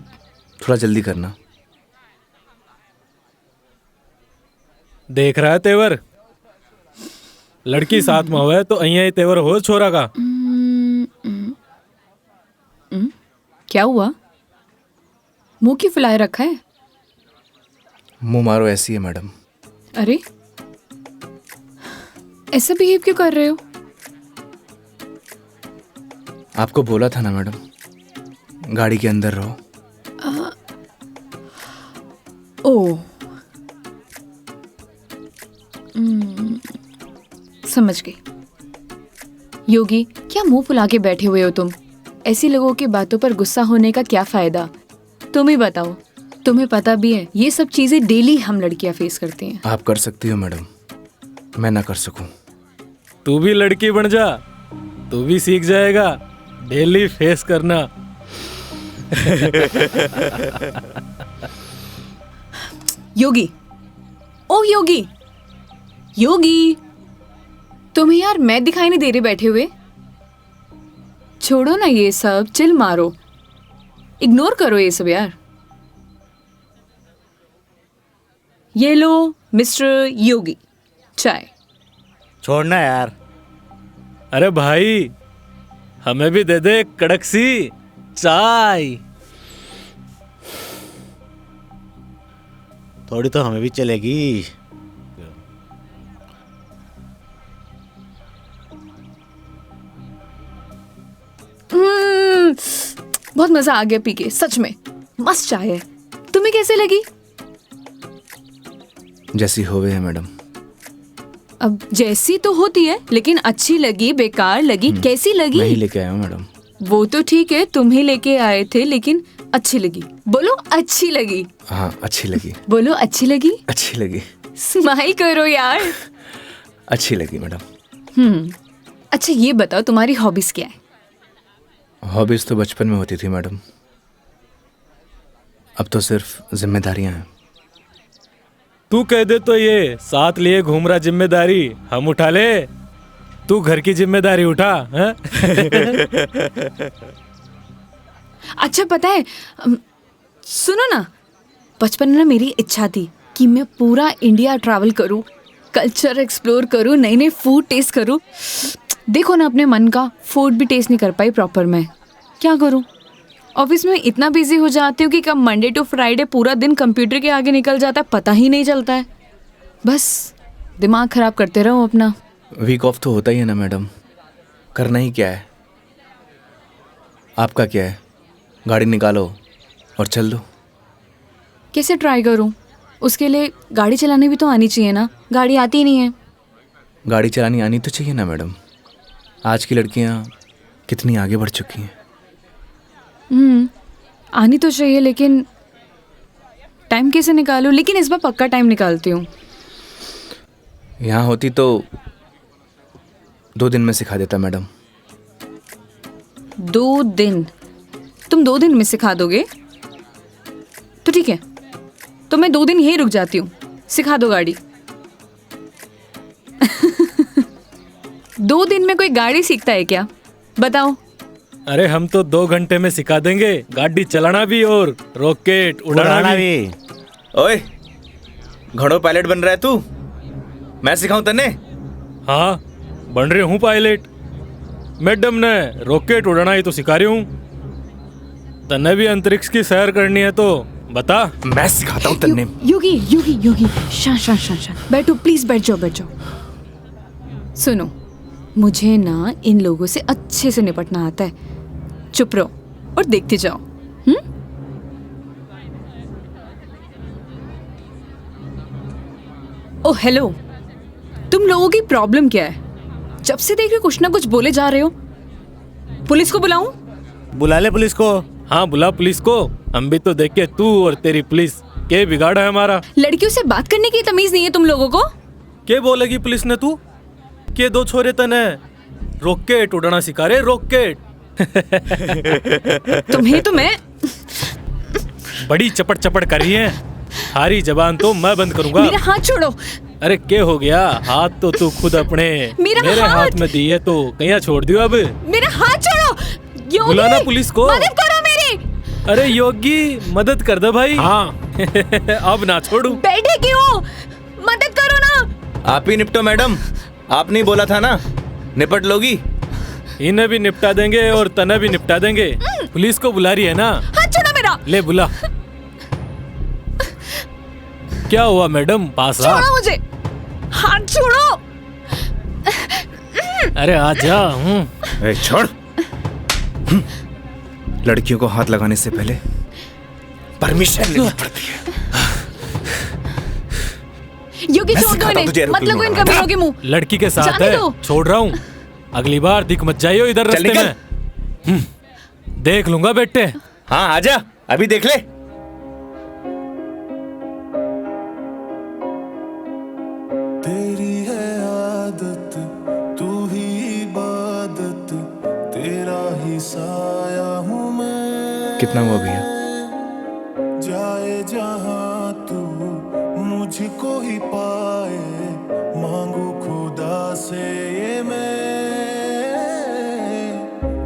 थोड़ा जल्दी करना। देख रहा है तेवर? लड़की साथ में होवे तो अहिया ही तेवर हो छोरा का। क्या हुआ? मुंह क्यों फुलाए रखा है? मुंह मारो ऐसी है मैडम। अरे ऐसा बिहेव क्यों कर रहे हो? आपको बोला था ना मैडम, गाड़ी के अंदर रहो। ओ समझ गई। योगी, क्या मुंह फुला के बैठे हुए हो तुम? ऐसी लोगों की बातों पर गुस्सा होने का क्या फायदा? तुम ही बताओ। तुम्हें पता भी है ये सब चीजें डेली हम लड़कियां फेस करती हैं। आप कर सकती हो मैडम, मैं ना कर सकूं। तू भी लड़की बन जा, तू भी सीख जाएगा डेली फेस करना। योगी, ओ योगी, योगी, तुम्हें यार मैं दिखाई नहीं दे रही बैठे हुए? छोड़ो ना ये सब, चिल मारो, इग्नोर करो ये सब यार। ये लो मिस्टर योगी, चाय। छोड़ना यार। अरे भाई, हमें भी दे दे कड़क सी चाय। थोड़ी तो हमें भी चलेगी। बहुत मजा आ गया पी के, सच में मस्त चाय है। तुम्हें कैसे लगी? जैसी होवे है मैडम। अब जैसी तो होती है, लेकिन अच्छी लगी, बेकार लगी, कैसी लगी? मैं ही लेके आया हूँ मैडम। वो तो ठीक है, तुम ही लेके आए थे, लेकिन अच्छी लगी। बोलो अच्छी लगी। हाँ अच्छी लगी। बोलो अच्छी लगी। अच्छी लगी। स्माइल करो यार। अच्छी लगी मैडम। अच्छा ये बताओ तुम्हारी हॉबीज क्या है? हॉबीज तो बचपन में होती थी मैडम, अब तो सिर्फ जिम्मेदारियां हैं। तू कह दे तो ये साथ लिए घूम रहा जिम्मेदारी हम उठा ले। तू घर की जिम्मेदारी उठा है? अच्छा पता है, सुनो ना, बचपन में ना मेरी इच्छा थी कि मैं पूरा इंडिया ट्रैवल करूं, कल्चर एक्सप्लोर करूं, नई नई फूड टेस्ट करूं। देखो ना, अपने मन का फूड भी टेस्ट नहीं कर पाई प्रॉपर। मैं क्या करूं? ऑफिस में इतना बिजी हो जाती हूँ कि कब मंडे टू फ्राइडे पूरा दिन कंप्यूटर के आगे निकल जाता है, पता ही नहीं चलता है। बस दिमाग खराब करते रहो अपना। वीक ऑफ तो होता ही है ना मैडम, करना ही क्या है। आपका क्या है, गाड़ी निकालो और चल दो। कैसे ट्राई करूं? उसके लिए गाड़ी चलानी भी तो आनी चाहिए ना, गाड़ी आती ही नहीं है। गाड़ी चलानी आनी तो चाहिए ना मैडम, आज की लड़कियां कितनी आगे बढ़ चुकी हैं। आनी तो चाहिए, लेकिन टाइम कैसे निकालूं? लेकिन इस बार पक्का टाइम निकालती हूँ। यहाँ होती तो 2 दिन में सिखा देता मैडम। 2 दिन? तुम 2 दिन में सिखा दोगे? तो ठीक है, तो मैं 2 दिन यहीं रुक जाती हूँ, सिखा दो गाड़ी। 2 दिन में कोई गाड़ी सीखता है क्या? बताओ। अरे हम तो 2 घंटे में सिखा देंगे, गाड़ी चलाना भी और रॉकेट उड़ाना भी। ओए, घोड़ो पायलट बन रहा है तू? मैं सिखाऊं तन्ने? हाँ बन रही हूँ पायलट। मैडम ने रॉकेट उड़ाना ही तो सिखा रही हूँ। तन्ने भी अंतरिक्ष की सैर करनी है तो बता। मैं सिखाता हूँ तन्ने। योगी योगी योगी, शांत। बैठो प्लीज, बैठ जाओ। सुनो, मुझे ना इन लोगों से अच्छे से निपटना आता है। चुप रहो और देखते जाओ। ओ हेलो, तुम लोगों की प्रॉब्लम क्या है? जब से देख रहे कुछ ना कुछ बोले जा रहे हो। पुलिस को बुलाऊं? बुला ले पुलिस को। हाँ बुला पुलिस को, हम भी तो देखे तू और तेरी पुलिस के बिगाड़ा है हमारा? लड़कियों से बात करने की तमीज नहीं है तुम लोगों को? के बोलेगी पुलिस ने तू? के दो छोरे तने रॉकेट उड़ाना सिखा रहे, रॉकेट। तुम्हें तो मैं बड़ी चपड़ चपड़ कर रही है। हारी जबान तो मैं बंद करूंगा। मेरा हाथ छोड़ो। अरे क्या हो गया? हाथ तो तू खुद अपने मेरे हाथ में दी है तो कहीं छोड़ दियो अब। मेरा हाथ छोड़ो। योगी, बुलाना पुलिस को। मदद करो मेरी। अरे योगी मदद कर दे भाई। हाँ अब ना छोड़ू। बैठे क्यों? मदद करो ना। आप ही निपटो मैडम, आपने बोला था ना निपट लोगी। इन्हें भी निपटा देंगे और तने भी निपटा देंगे। पुलिस को बुला रही है ना? हाथ छोड़ो मेरा। ले बुला। क्या हुआ मैडम? पास आ। छोड़ो मुझे, हाथ छोड़ो। अरे आजा। ए, छोड़। लड़कियों को हाथ लगाने से पहले परमिशन लेनी पड़ती है। योगी छोड़ दो इन्हें, मत लगो इन कमीनों के मुंह। लड़की के साथ जाने है, दो। छोड़ रहा हूँ। अगली बार दिख मत जाइयो इधर चल रास्ते निकल। में। देख लूंगा बेटे। हाँ आजा, अभी देख ले। तेरी है आदत, तू ही इबादत, तेरा ही साया हूँ मैं। कितना हुआ भैया? जाए जहाँ तू मुझको ही पाए, मांगू खुदा से ये मैं।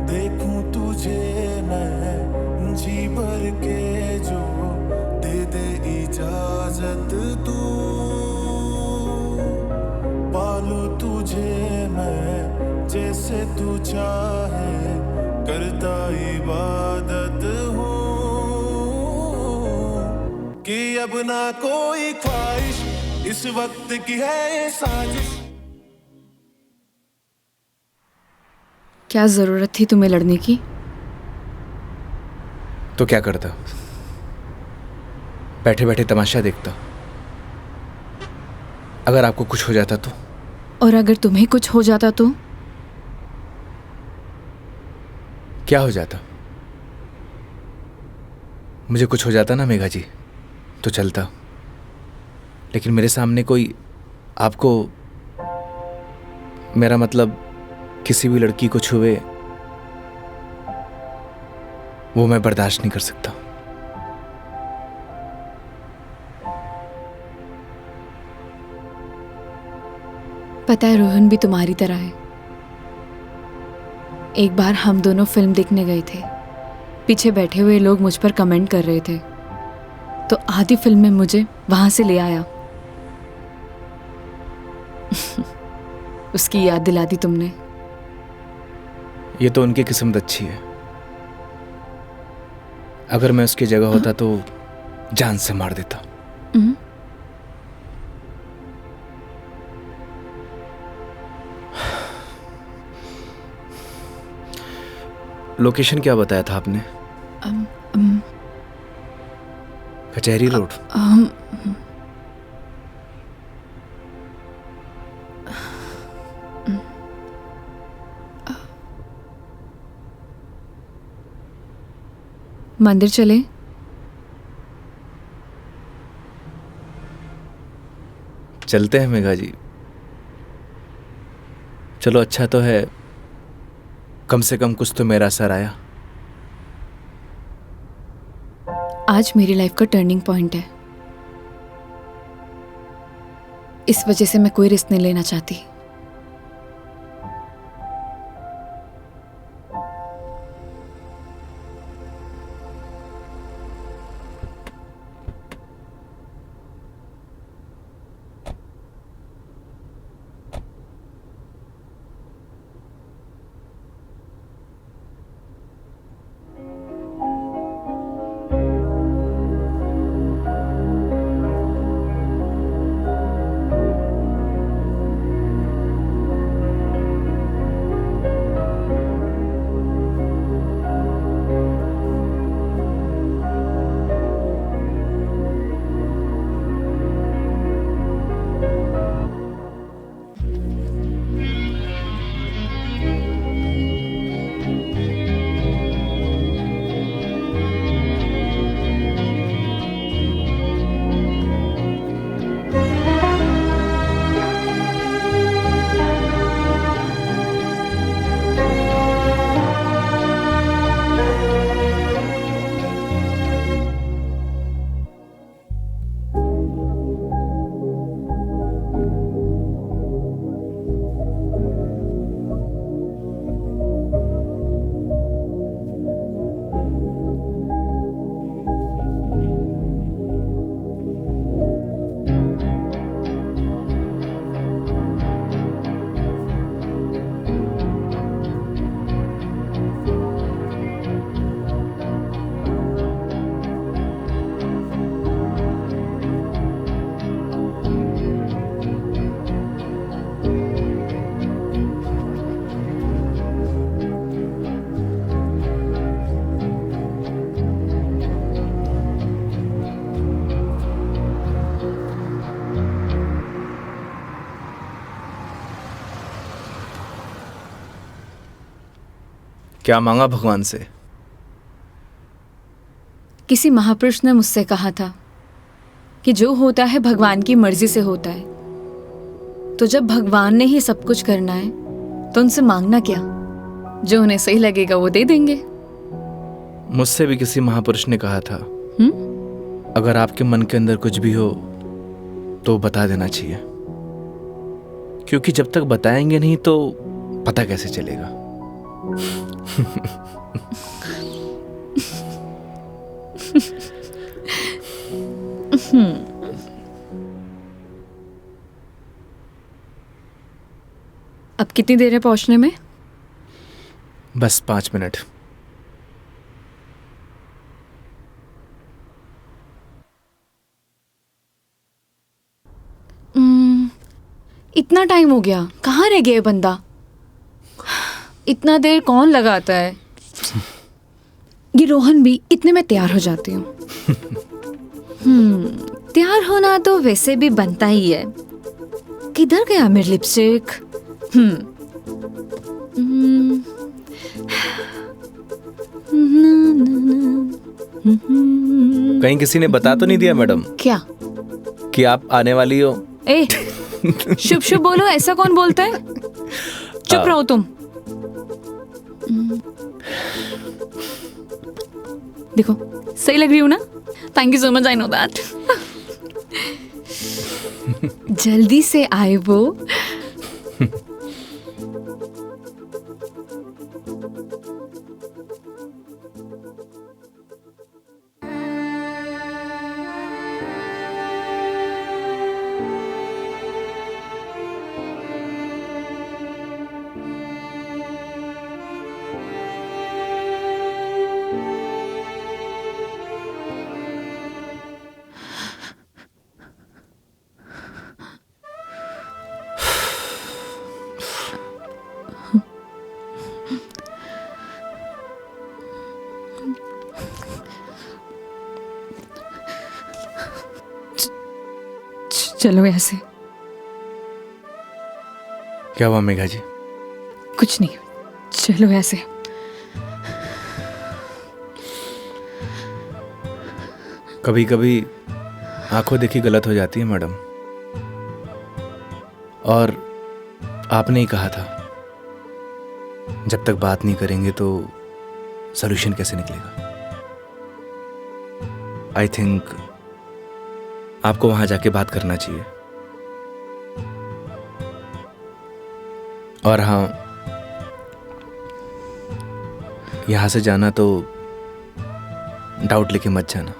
देखूं तुझे मैं जी भर के, जो दे दे इजाजत तू। पालू तुझे मैं जैसे तू चाहे, करता इबादत हूँ कि अब ना कोई ख्वाहिश, इस वक्त की है ये साजिश। क्या जरूरत थी तुम्हें लड़ने की? तो क्या करता? बैठे बैठे तमाशा देखता। अगर आपको कुछ हो जाता तो? और अगर तुम्हें कुछ हो जाता तो? क्या हो जाता? मुझे कुछ हो जाता ना मेघा जी तो चलता, लेकिन मेरे सामने कोई आपको, मेरा मतलब किसी भी लड़की को छुए, वो मैं बर्दाश्त नहीं कर सकता। पता है रोहन भी तुम्हारी तरह है। एक बार हम दोनों फिल्म देखने गए थे। पीछे बैठे हुए लोग मुझ पर कमेंट कर रहे थे, तो आधी फिल्म में मुझे वहां से ले आया। उसकी याद दिला दी तुमने। ये तो उनकी किस्मत अच्छी है। अगर मैं उसकी जगह होता तो जान से मार देता। लोकेशन क्या बताया था आपने? कचहरी रोड। मंदिर चले? चलते हैं मेघा जी। चलो अच्छा तो है, कम से कम कुछ तो मेरा असर आया। आज मेरी लाइफ का टर्निंग पॉइंट है। इस वजह से मैं कोई रिस्क नहीं लेना चाहती। क्या मांगा भगवान से? किसी महापुरुष ने मुझसे कहा था कि जो होता है भगवान की मर्जी से होता है, तो जब भगवान ने ही सब कुछ करना है तो उनसे मांगना क्या, जो उन्हें सही लगेगा वो दे देंगे। मुझसे भी किसी महापुरुष ने कहा था, अगर आपके मन के अंदर कुछ भी हो तो बता देना चाहिए, क्योंकि जब तक बताएंगे नहीं तो पता कैसे चलेगा। अब कितनी देर है पहुंचने में? बस 5 मिनट। इतना टाइम हो गया, कहाँ रह गया ये बंदा? इतना देर कौन लगाता है? ये रोहन भी, इतने में तैयार हो जाती हूँ। तैयार होना तो वैसे भी बनता ही है। किधर गया मेरी लिपस्टिक? कहीं किसी ने बता तो नहीं दिया मैडम क्या? कि आप आने वाली हो? ए, शुभ शुभ बोलो, ऐसा कौन बोलता है? चुप रहो तुम। देखो सही लग रही हूँ ना? Thank you so much, I know that. जल्दी से आए वो। चलो ऐसे। क्या हुआ मेघा जी? कुछ नहीं, चलो ऐसे। कभी कभी आंखों देखी गलत हो जाती है मैडम, और आपने ही कहा था जब तक बात नहीं करेंगे तो सॉल्यूशन कैसे निकलेगा। आई थिंक आपको वहां जाके बात करना चाहिए। और हाँ, यहां से जाना तो डाउट लेके मत जाना।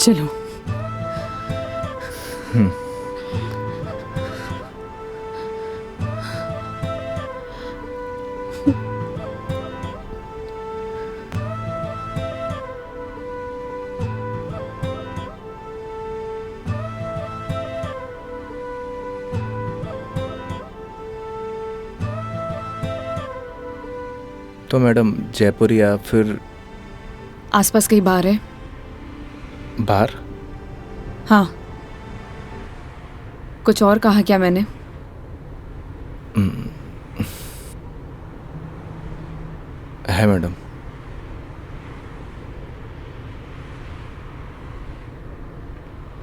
चलो। तो मैडम जयपुर या फिर आसपास कहीं बाहर है? बाहर? हाँ। कुछ और कहा क्या मैंने? है मैडम।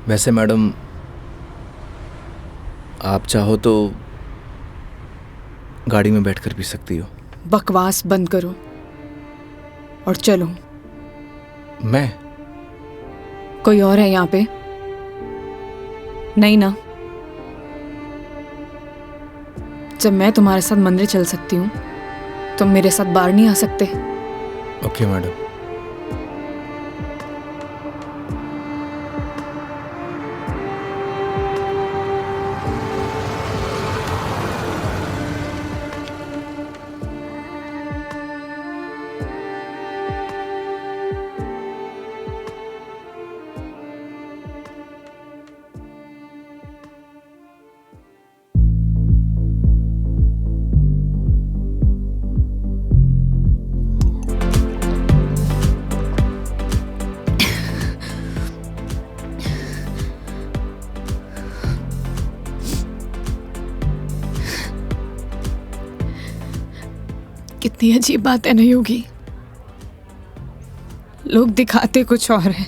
वैसे मैडम आप चाहो तो गाड़ी में बैठकर पी सकती हो। बकवास बंद करो और चलो। मैं? कोई और है यहाँ पे? नहीं ना? जब मैं तुम्हारे साथ मंदिर चल सकती हूँ, तुम मेरे साथ बाहर नहीं आ सकते? Okay madam. कितनी अजीब बात है ना योगी। लोग दिखाते कुछ और है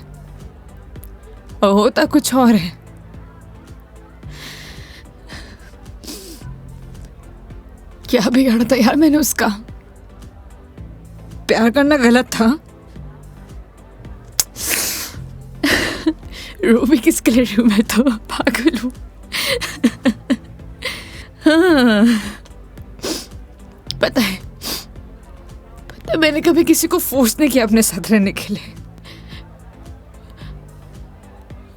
और होता कुछ और है। क्या बिगाड़ा था यार मैंने उसका? प्यार करना गलत था? रो भी किसके लिए रही हूं? मैं तो पागल हूं। हाँ, पता है मैंने कभी किसी को फोर्स नहीं किया अपने साथ रहने के लिए।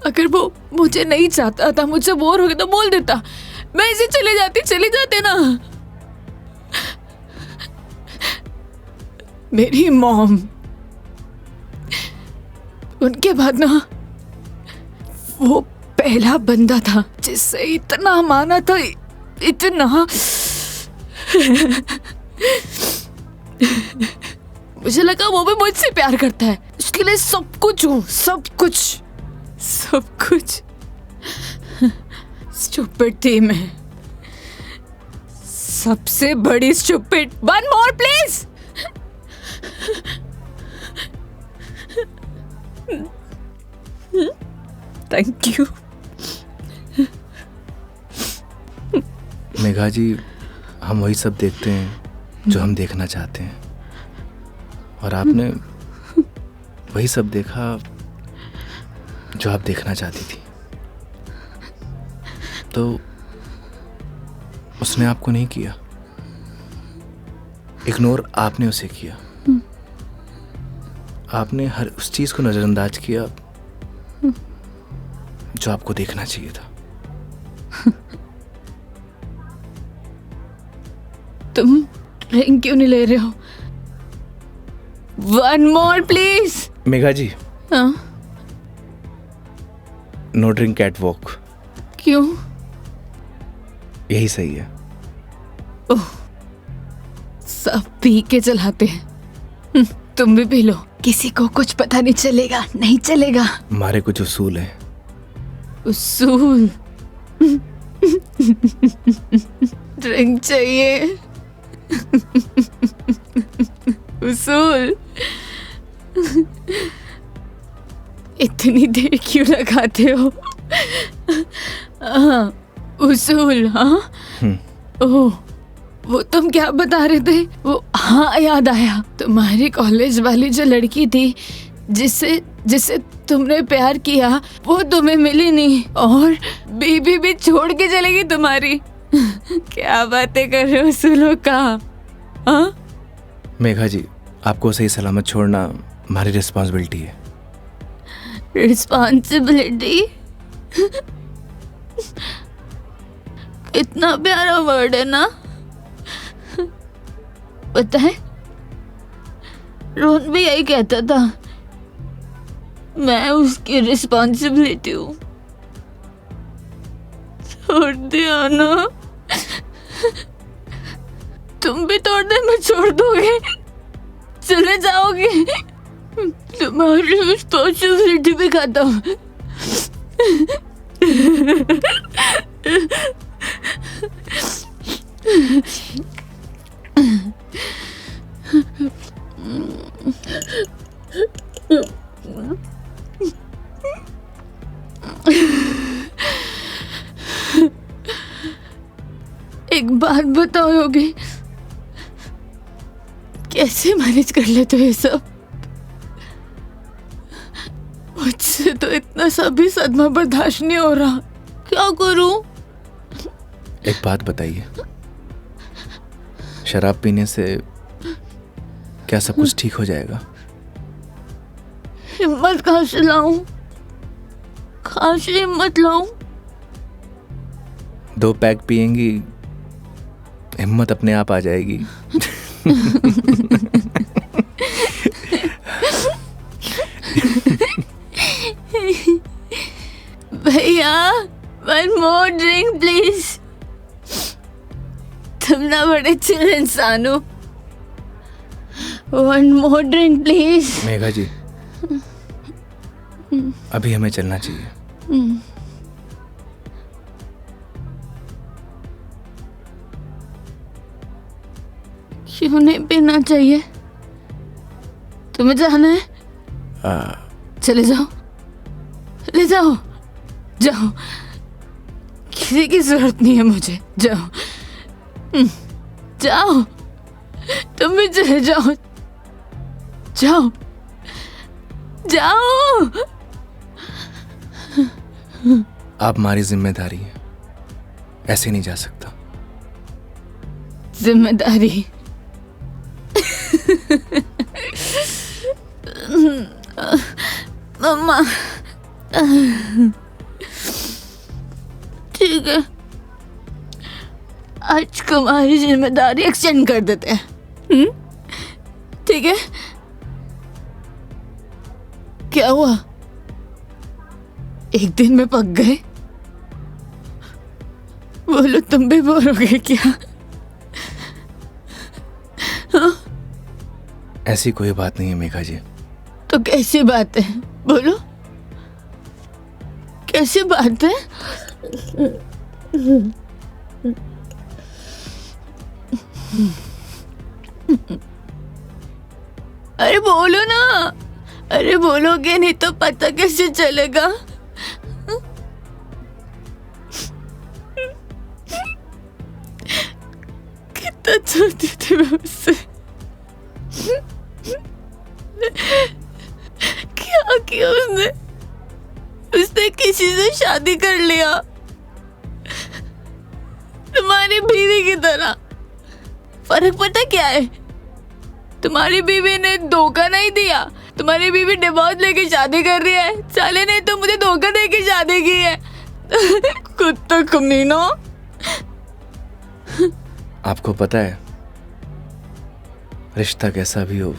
अगर वो मुझे नहीं चाहता था, मुझे बोर हो गया तो बोल देता, मैं इसे चले जाते ना। मेरी मॉम, उनके बाद ना वो पहला बंदा था जिससे इतना माना था, इतना। मुझे लगा वो भी मुझसे प्यार करता है, उसके लिए सब कुछ हूँ, सब कुछ। स्टूपिड थी मैं, सबसे बड़ी stupid. One more please. Thank you. Megha ji, हम वही सब देखते हैं जो हम देखना चाहते हैं, और आपने वही सब देखा जो आप देखना चाहती थी। तो उसने आपको नहीं किया, इग्नोर आपने उसे किया। आपने हर उस चीज को नजरअंदाज किया जो आपको देखना चाहिए था। तुम ड्रिंक क्यों नहीं ले रहे हो? One more please. Megha ji, हाँ? No drink at walk. क्यों? यही सही है। ओह, सब पी के चलाते हैं। तुम भी पी लो, किसी को कुछ पता नहीं चलेगा। नहीं चलेगा। हमारे कुछ उसूल हैं। उसूल? ड्रिंक चाहिए। उसूल? इतनी देर क्यों लगाते हो? हाँ, उसूल। हाँ, ओह, वो तुम क्या बता रहे थे? वो, हाँ याद आया, तुम्हारी कॉलेज वाली जो लड़की थी जिससे तुमने प्यार किया, वो तुम्हें मिली नहीं और बीबी भी छोड़ के चलेगी तुम्हारी। क्या बातें कर रहे हो उसूलों का? हाँ? मेघा जी, आपको सही सलामत छोड़ना हमारी रिस्पॉन्सिबिलिटी है। रिस्पॉन्सिबिलिटी? इतना प्यारा वर्ड है ना। पता है, रोहन भी यही कहता था, मैं उसकी रिस्पॉन्सिबिलिटी हूँ। छोड़ दिया ना? तुम भी थोड़ी देर में छोड़ दोगे? चले जाओगे? तुम्हारी रिस्पॉन्सिबिलिटी भी खत्म। एक बात बताओ योगी, कैसे मैनेज कर लेते हो ये सब? मुझसे तो इतना सा भी सदमा बर्दाश्त नहीं हो रहा, क्या करूं? एक बात बताइए, शराब पीने से क्या सब कुछ ठीक हो जाएगा? हिम्मत कहाँ से लाऊं? कहाँ से हिम्मत लाऊं? 2 पैक पिएंगी, हिम्मत अपने आप आ जाएगी। भैया, 1 more drink प्लीज। तुम ना बड़े चिल इंसान हो। 1 more drink प्लीज। मेघा जी, अभी हमें चलना चाहिए। क्यों नहीं पीना चाहिए? तुम्हें जाना है? चले जाओ, ले जाओ, जाओ, किसी की जरूरत नहीं है मुझे। जाओ, जाओ, तुम भी चले जाओ, जाओ, जाओ। आप हमारी जिम्मेदारी है, ऐसे नहीं जा सकता। जिम्मेदारी? मम्मा, ठीक है, आज तुम्हारी जिम्मेदारी एक्सटेंड कर देते हैं। ठीक है? क्या हुआ? एक दिन में पक गए? बोलो, तुम भी बोर हो गए क्या? ऐसी कोई बात नहीं है मेघा जी। तो कैसी बात है? बोलो, कैसी बात है? अरे बोलो ना, अरे बोलोगे नहीं तो पता कैसे चलेगा? कितना चाहती थी मैं उससे, क्या किया उसने? उसने किसी से शादी कर लिया, तुम्हारी बीवी की तरह। फर्क पता क्या है? तुम्हारी बीवी ने धोखा नहीं दिया, तुम्हारी बीवी डिवोर्स लेके शादी कर रही है। साले ने तो मुझे धोखा देके शादी की है। कुत्ता कमीना। आपको पता है, रिश्ता कैसा भी हो,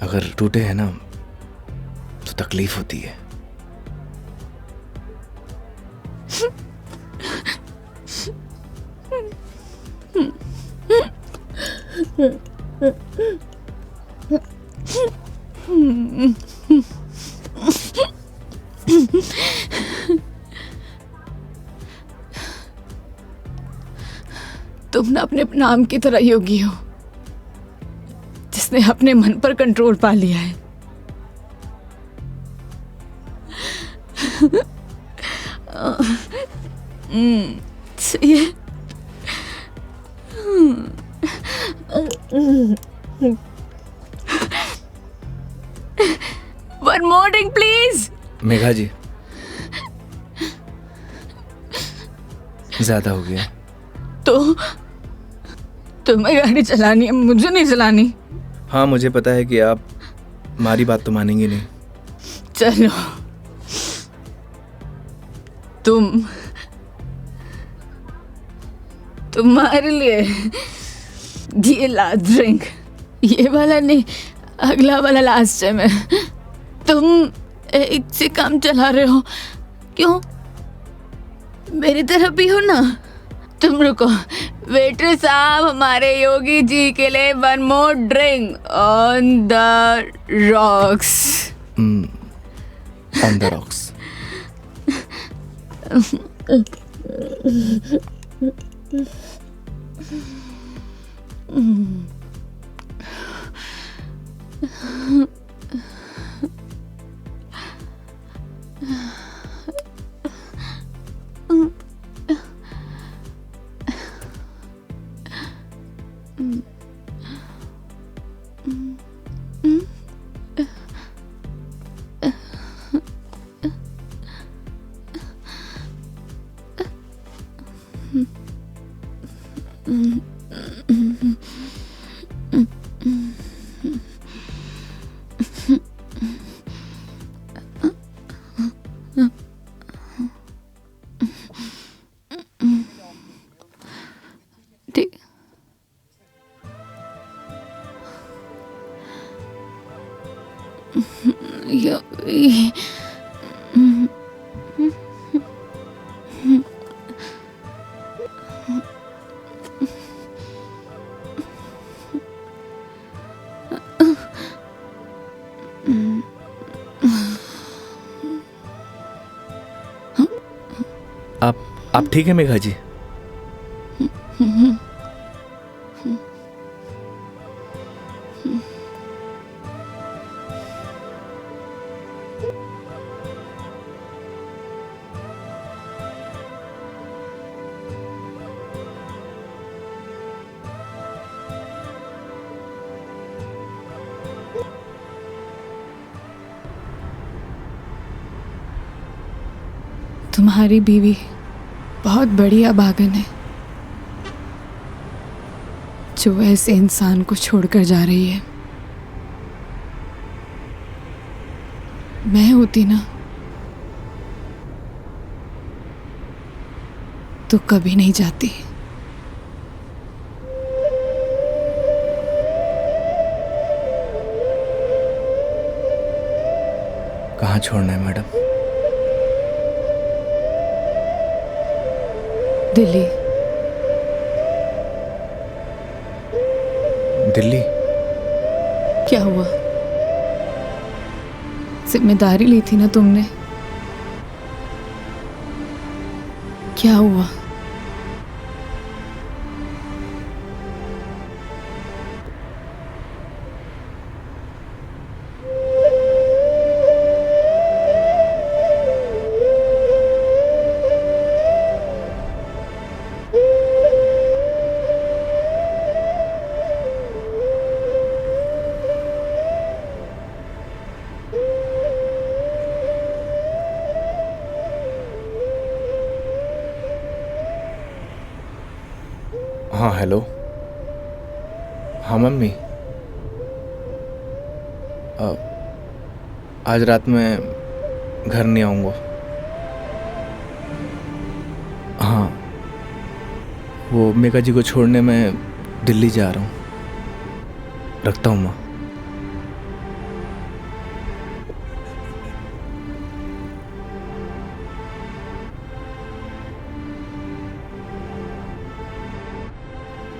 अगर टूटे है ना तो तकलीफ होती है। तुम ना अपने नाम की तरह योगी हो, जिसने अपने मन पर कंट्रोल पा लिया है। सही है। One more drink, please. Megha जी, ज्यादा हो गया। तो तुम्हें गाड़ी चलानी है, मुझे नहीं चलानी। हाँ, मुझे पता है कि आप हमारी बात तो मानेंगी नहीं। चलो, तुम्हारे लिए ये लास्ट ड्रिंक, ये वाला नहीं, अगला वाला लास्ट है। मैं तुम एक से काम चला रहे हो, क्यों? मेरी तरह भी हो ना। तुम रुको, वेटर साहब, हमारे योगी जी के लिए one more drink on the rocks. On the rocks. आप ठीक है मेघा जी? तुम्हारी बीवी बहुत बढ़िया भागन है जो ऐसे इंसान को छोड़कर जा रही है। मैं होती ना तो कभी नहीं जाती। कहाँ छोड़ना है मैडम? दिल्ली। दिल्ली? क्या हुआ? जिम्मेदारी ली थी ना तुमने, क्या हुआ? हाँ हेलो। हाँ मम्मी, आज रात में घर नहीं आऊँगा। हाँ, वो मेघा जी को छोड़ने मैं दिल्ली जा रहा हूँ। रखता हूँ माँ।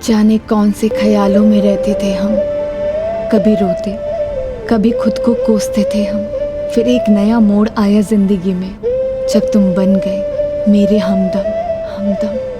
जाने कौन से ख्यालों में रहते थे हम, कभी रोते कभी खुद को कोसते थे हम। फिर एक नया मोड़ आया जिंदगी में जब तुम बन गए मेरे हमदम।